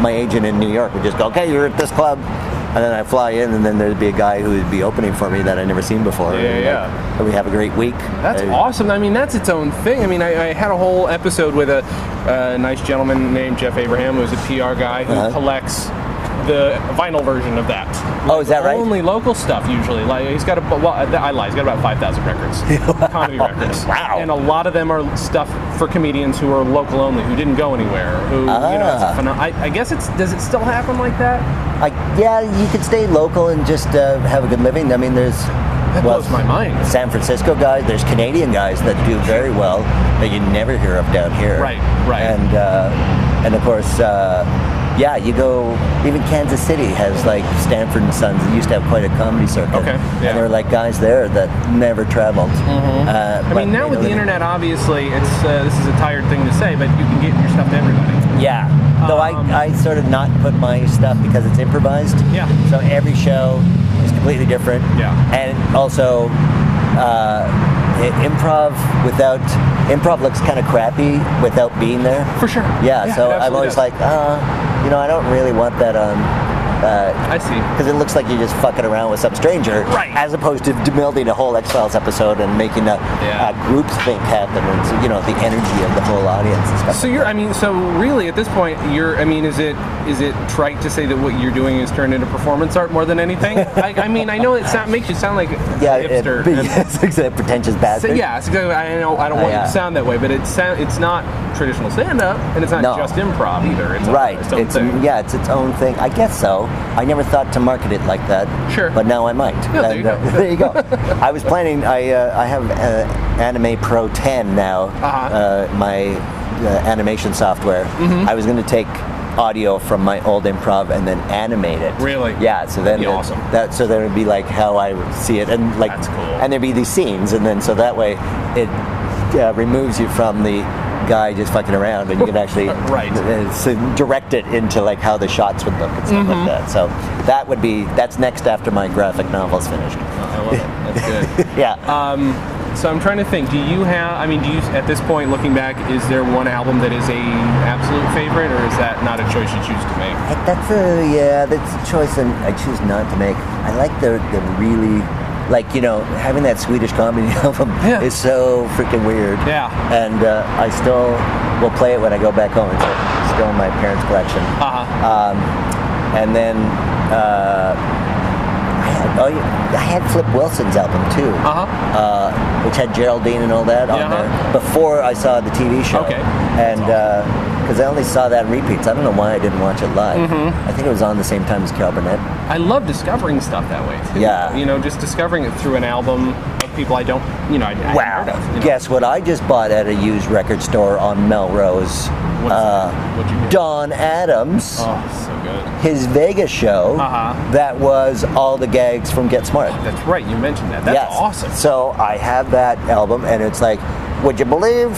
my agent in New York would just go, okay, you're at this club, and then I fly in, and then there'd be a guy who would be opening for me that I'd never seen before. And we have a great week. That's awesome. I mean, that's its own thing. I mean, I had a whole episode with a nice gentleman named Jeff Abraham, who's a PR guy who collects the vinyl version of that. Is that right? Only local stuff usually. Like he's got I lied. He's got about 5,000 records, comedy records. Wow! And a lot of them are stuff for comedians who are local only, who didn't go anywhere. Who I guess does it still happen like that? Yeah, you could stay local and just have a good living. I mean, that blows my mind. San Francisco guys, there's Canadian guys that do very well that you never hear of down here. Right. And of course. You go, even Kansas City has like Stanford and Sons. They used to have quite a comedy circuit. Okay. Yeah. And there were like guys there that never traveled. I mean, now with the internet, obviously, it's this is a tired thing to say, but you can get your stuff to everybody. Yeah. Though I sort of not put my stuff because it's improvised. Yeah. So every show is completely different. Yeah. And also, improv looks kind of crappy without being there. For sure. Yeah, so I'm always like, I don't really want that on. I see. Because it looks like you're just fucking around with some stranger, right? As opposed to building a whole X-Files episode and making a group think happen, and the energy of the whole audience and stuff. So really at this point, is it trite to say that what you're doing is turned into performance art more than anything? I know it makes you sound like a hipster. It's a pretentious bastard. Exactly. I know. I don't want you to sound that way, but it's not traditional stand-up, and it's not just improv either. It's its own thing. It's its own thing. I guess so. I never thought to market it like that. Sure. But now I might. There you go. There you go. I was planning. I have Anime Pro 10 now. My animation software. I was going to take audio from my old improv and then animate it. Really? Yeah. So then awesome. So then it'd be like how I would see it, and like that's cool. And there'd be these scenes, and then so that way it removes you from the guy just fucking around, and you can actually direct it into like how the shots would look and stuff like that. So that's next after my graphic novel's finished. I love it. That's good. Yeah. So I'm trying to think. Do you at this point, looking back, is there one album that is a absolute favorite, or is that not a choice you choose to make? That's a choice I choose not to make. I like the really. Having that Swedish comedy album is so freaking weird. Yeah. And I still will play it when I go back home. It's still in my parents' collection. And then I had Flip Wilson's album too, which had Geraldine and all that on there before I saw the TV show. Okay. And because I only saw that in repeats. I don't know why I didn't watch it live. I think it was on the same time as Carol Burnett. I love discovering stuff that way too. Yeah. Just discovering it through an album of people I don't, I heard of. Guess what I just bought at a used record store on Melrose? What'd you get? Don Adams. Oh, so good. His Vegas show. That was all the gags from Get Smart. Oh, that's right. You mentioned that. That's awesome. So I have that album, and it's like, would you believe?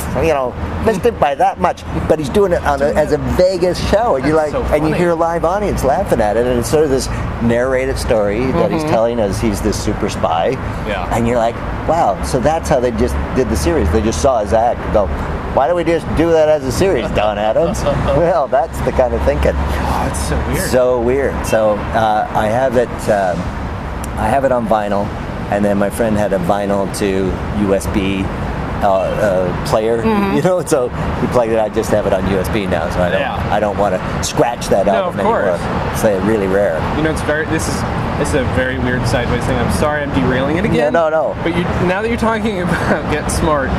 Missed it by that much. But he's doing it as a Vegas show, and you hear a live audience laughing at it, and it's sort of this narrated story that he's telling as he's this super spy. Yeah. And you're like, wow. So that's how they just did the series. They just saw his act and go, why don't we just do that as a series, Don Adams? Well, that's the kind of thinking. Oh, it's so weird. So weird. So I have it. I have it on vinyl, and then my friend had a vinyl to USB player. You know, so he plugged it. I just have it on USB now, so I don't want to scratch that album anymore. It's really rare. You know, this is a very weird sideways thing. I'm sorry, I'm derailing it again. No. But now that you're talking about Get Smart,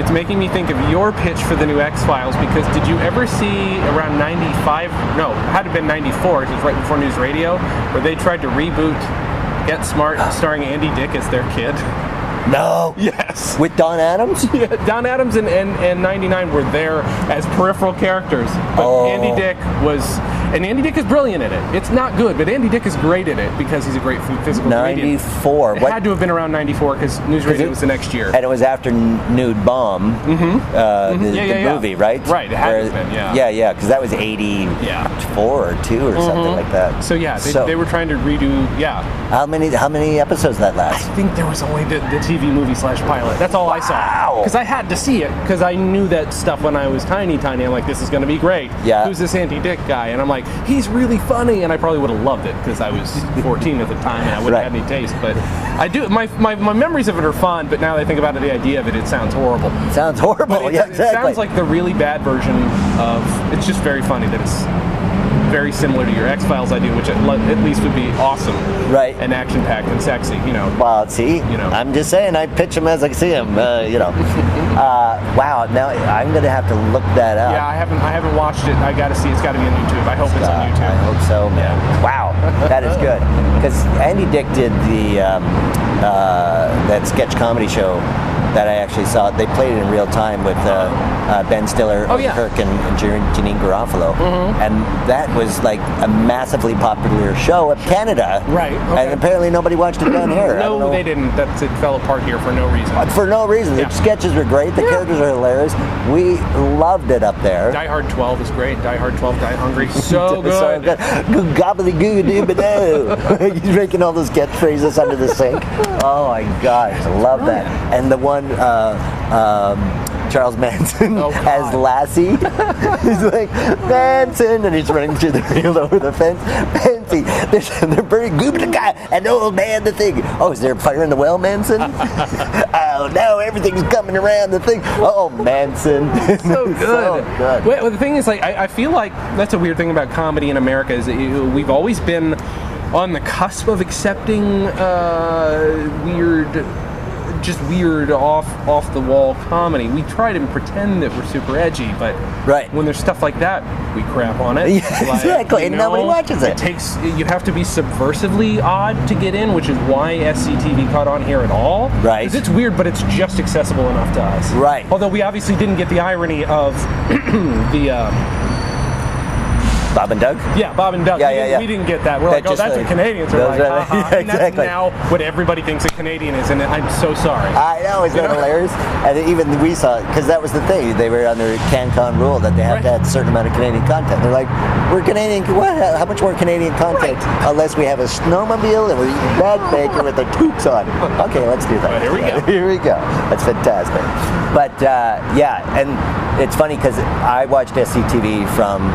it's making me think of your pitch for the new X-Files, because did you ever see around 95, no, it had to have been 94, because it was right before News Radio, where they tried to reboot Get Smart starring Andy Dick as their kid? No. Yes. With Don Adams? Yeah, Don Adams and 99 were there as peripheral characters. But Andy Dick was... And Andy Dick is brilliant at it. It's not good, but Andy Dick is great at it because he's a great physical comedian. 94. It had to have been around 94 because News Radio was the next year. And it was after Nude Bomb, the movie, right? Right, it had to have been, Yeah, because that was 84 or 2 or something like that. So they were trying to redo, How many episodes that last? I think there was only the TV movie / pilot. That's all I saw. Because I had to see it, because I knew that stuff when I was tiny. I'm like, this is going to be great. Yeah. Who's this Andy Dick guy? And I'm like, he's really funny. And I probably would have loved it, because I was 14 at the time and I wouldn't have had any taste. But I do, my memories of it are fun, but now that I think about it, the idea of it sounds horrible. It sounds horrible, It sounds like the really bad version of, it's just very funny that it's very similar to your X-Files idea, which at least would be awesome, right? And action-packed and sexy, you know. Well, see, I'm just saying, I pitch them as I see them, wow, now I'm gonna have to look that up. Yeah, I haven't watched it. I gotta see. It's got to be on YouTube. I hope it's on YouTube. I hope so, man. Yeah. Wow, that is good. Because Andy Dick did the that sketch comedy show that I actually saw. They played it in real time with Ben Stiller, Kirk, and Janine Garofalo, and that was like a massively popular show in Canada. Right. Okay. And apparently nobody watched it down here. No, they didn't. It fell apart here for no reason. For no reason. The sketches were great. The characters are hilarious. We loved it up there. Die Hard 12 is great. Die Hard 12, Die Hungry. So good. So good. Gobbledygoo-doo-ba-doo. He's making all those catchphrases under the sink. Oh my gosh, I love that. And the one Charles Manson as Lassie. He's like, Manson, and he's running through the field over the fence. Fancy, they're very goobly guy, and old man the thing. Oh, is there fire in the well, Manson? Oh no, everything's coming around the thing. Oh, Manson. So good. So good. Well, the thing is, like, I feel like that's a weird thing about comedy in America is that we've always been on the cusp of accepting weird off the wall comedy. We try to pretend that we're super edgy, but when there's stuff like that, we crap on it. Yeah, exactly, and nobody watches it. You have to be subversively odd to get in, which is why SCTV caught on here at all. Right. Because it's weird, but it's just accessible enough to us. Right. Although we obviously didn't get the irony of Bob and Doug? Yeah, Bob and Doug. We didn't get that. We're like, oh, that's what Canadians are like. Yeah, and that's now what everybody thinks a Canadian is, and I'm so sorry. I know, isn't that hilarious? And even we saw it, because that was the thing. They were under CanCon rule that they have to have a certain amount of Canadian content. They're like, we're Canadian, what? How much more Canadian content? Unless we have a snowmobile and we eat bad bacon with the toques on. Okay, let's do that. Well, here we go. Here we go. That's fantastic. But, and it's funny because I watched SCTV from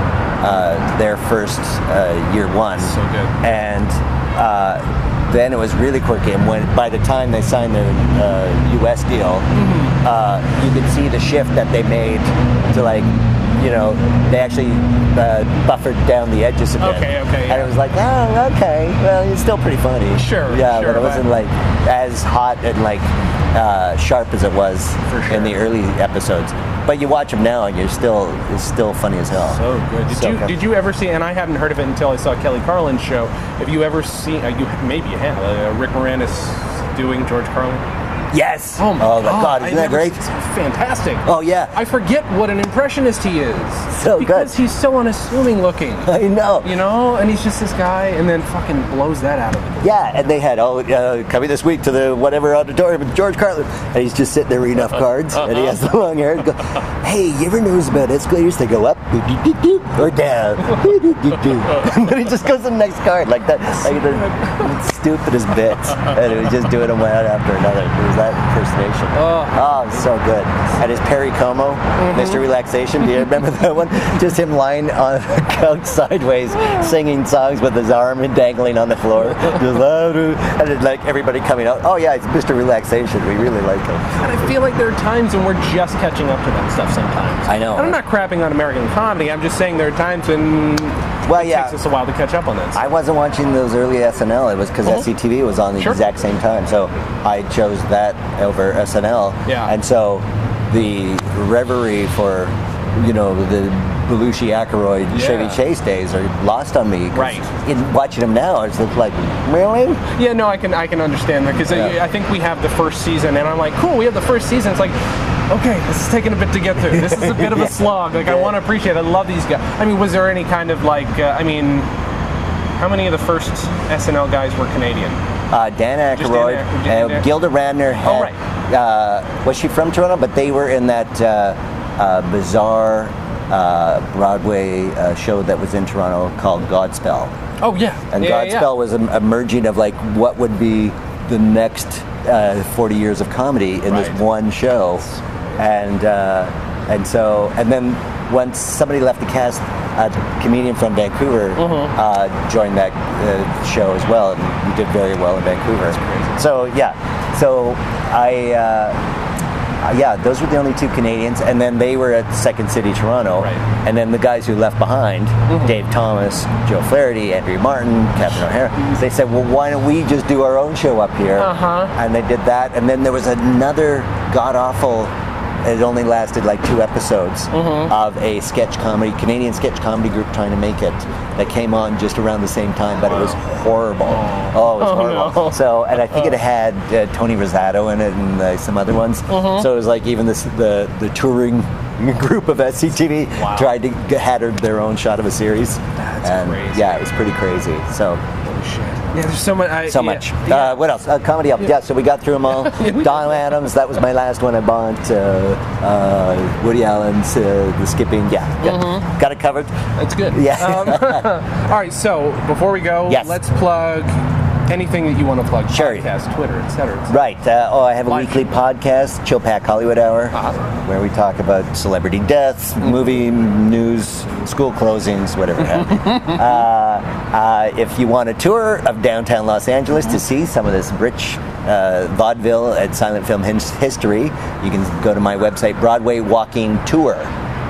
their first year one. So good. And then it was really quirky. And by the time they signed their U.S. deal, you could see the shift that they made to, like, they actually buffered down the edges a bit. Okay. And it was like, oh, okay. Well, it's still pretty funny. Sure. Yeah, but it wasn't like as hot and like sharp as it was in the early episodes. But you watch them now, and it's still funny as hell. So good. Did you ever see? And I hadn't heard of it until I saw Kelly Carlin's show. Have you ever seen? Maybe you have. Rick Moranis doing George Carlin. Yes. Oh my God! Isn't that great? It's fantastic. Oh yeah. I forget what an impressionist he is. So because he's so unassuming looking. I know. And he's just this guy, and then fucking blows that out of it. Yeah, and they had coming this week to the whatever auditorium with George Carlin, and he's just sitting there reading off cards, and he has the long hair. And go, hey, you ever notice about escalators? They go up or down, and then he just goes to the next card like that. Like stupidest bits, and he was just doing them one after another. It was that impersonation. Oh, it was so good. And his Perry Como, Mr. Relaxation. Do you remember that one? Just him lying on the couch sideways, singing songs with his arm dangling on the floor, just and then, like everybody coming out. Oh yeah, it's Mr. Relaxation. We really like him. And I feel like there are times when we're just catching up to that stuff sometimes. I know. And I'm not crapping on American comedy. I'm just saying there are times when it takes us a while to catch up on that stuff. I wasn't watching those early SNL. It was because SCTV was on the exact same time. So I chose that over SNL. Yeah. And so the reverie for, the Belushi-Aykroyd, Chevy Chase days are lost on me. Right. In watching them now, it's like, really? Yeah, no, I can understand that because I think we have the first season, and I'm like, cool, we have the first season. It's like, okay, this is taking a bit to get through. This is a bit of a slog. Like, I want to appreciate it. I love these guys. I mean, was there any kind of like, how many of the first SNL guys were Canadian? Dan Aykroyd, Gilda Radner had, was she from Toronto? But they were in that bizarre Broadway show that was in Toronto called Godspell. Oh, yeah. And Godspell was a merging of like what would be the next 40 years of comedy in this one show. And then once somebody left the cast, a comedian from Vancouver joined that show as well, and we did very well in Vancouver. So those were the only two Canadians, and then they were at Second City, Toronto. Right. And then the guys who left behind, Dave Thomas, Joe Flaherty, Andrew Martin, Catherine O'Hara, they said, well, why don't we just do our own show up here? And they did that, and then there was another god-awful, it only lasted like 2 episodes of a Canadian sketch comedy group trying to make it, that came on just around the same time, but it was horrible. It was horrible. No. So, and I think it had Tony Rosado in it and some other ones. So it was like even the touring group of SCTV tried to had their own shot of a series. That's crazy. Yeah, it was pretty crazy. So. Yeah, there's so much. Much. What else? Comedy Up. Yeah, so we got through them all. Don Adams, that was my last one I bought. Woody Allen's The Skipping. Yeah. Got it covered. That's good. Yeah. All right, so before we go, let's plug anything that you want to plug. Sure. Podcast, Twitter, etc. Right. I have a weekly podcast, Chill Pack Hollywood Hour, where we talk about celebrity deaths, movie news, school closings, whatever. If you want a tour of downtown Los Angeles to see some of this rich vaudeville and silent film history, you can go to my website, Broadway Walking Tour.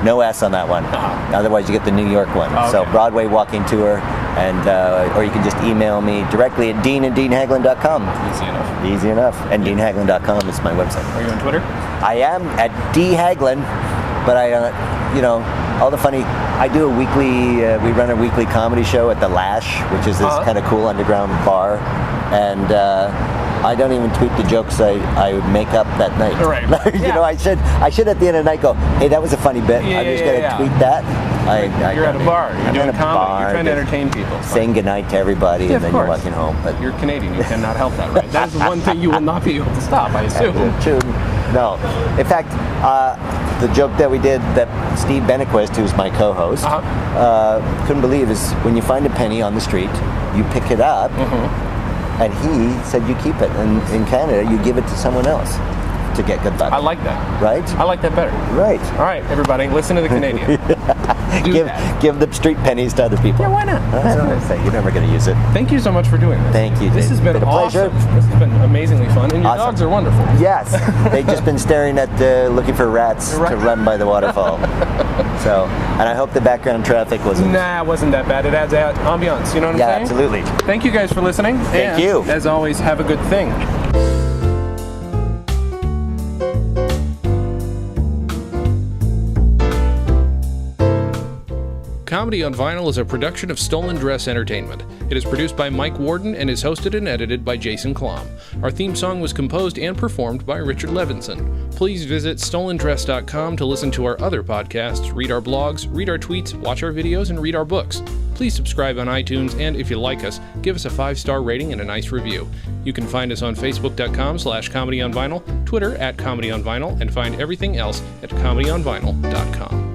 No S on that one. Otherwise, you get the New York one. So Broadway Walking Tour, and or you can just email me directly at dean@deanhaglund.com. Easy enough. And deanhaglund.com is my website. Are you on Twitter? I am at dhaglund, but I, all the funny. I do a weekly. We run a weekly comedy show at the Lash, which is this kind of cool underground bar, and. I don't even tweet the jokes I would make up that night. Right. I should at the end of the night go, hey, that was a funny bit. I'm just going to tweet that. You're at a bar. You're doing comedy. You're trying to entertain people. Saying goodnight to everybody, and then you're walking home. But you're Canadian. You cannot help that, right? That is the one thing you will not be able to stop, I assume. True. No. In fact, the joke that we did that Steve Benequist, who's my co-host, couldn't believe is when you find a penny on the street, you pick it up, and he said you keep it. And in Canada, you give it to someone else to get good luck. I like that. Right? I like that better. Right. All right, everybody, listen to the Canadian. Give the street pennies to other people. Yeah, why not? That's what I say. You're never going to use it. Thank you so much for doing this. Thank you. This has been awesome. Pleasure. This has been amazingly fun, and your dogs are wonderful. Yes. They've just been staring at looking for rats to run by the waterfall. So, and I hope the background traffic wasn't... Nah, it wasn't that bad. It adds ambiance, you know what I'm saying? Yeah, absolutely. Thank you guys for listening. Thank you. As always, have a good thing. Comedy on Vinyl is a production of Stolen Dress Entertainment. It is produced by Mike Warden and is hosted and edited by Jason Klamm. Our theme song was composed and performed by Richard Levinson. Please visit stolendress.com to listen to our other podcasts, read our blogs, read our tweets, watch our videos, and read our books. Please subscribe on iTunes, and if you like us, give us a 5-star rating and a nice review. You can find us on facebook.com/comedyonvinyl, Twitter @comedyonvinyl, and find everything else at comedyonvinyl.com.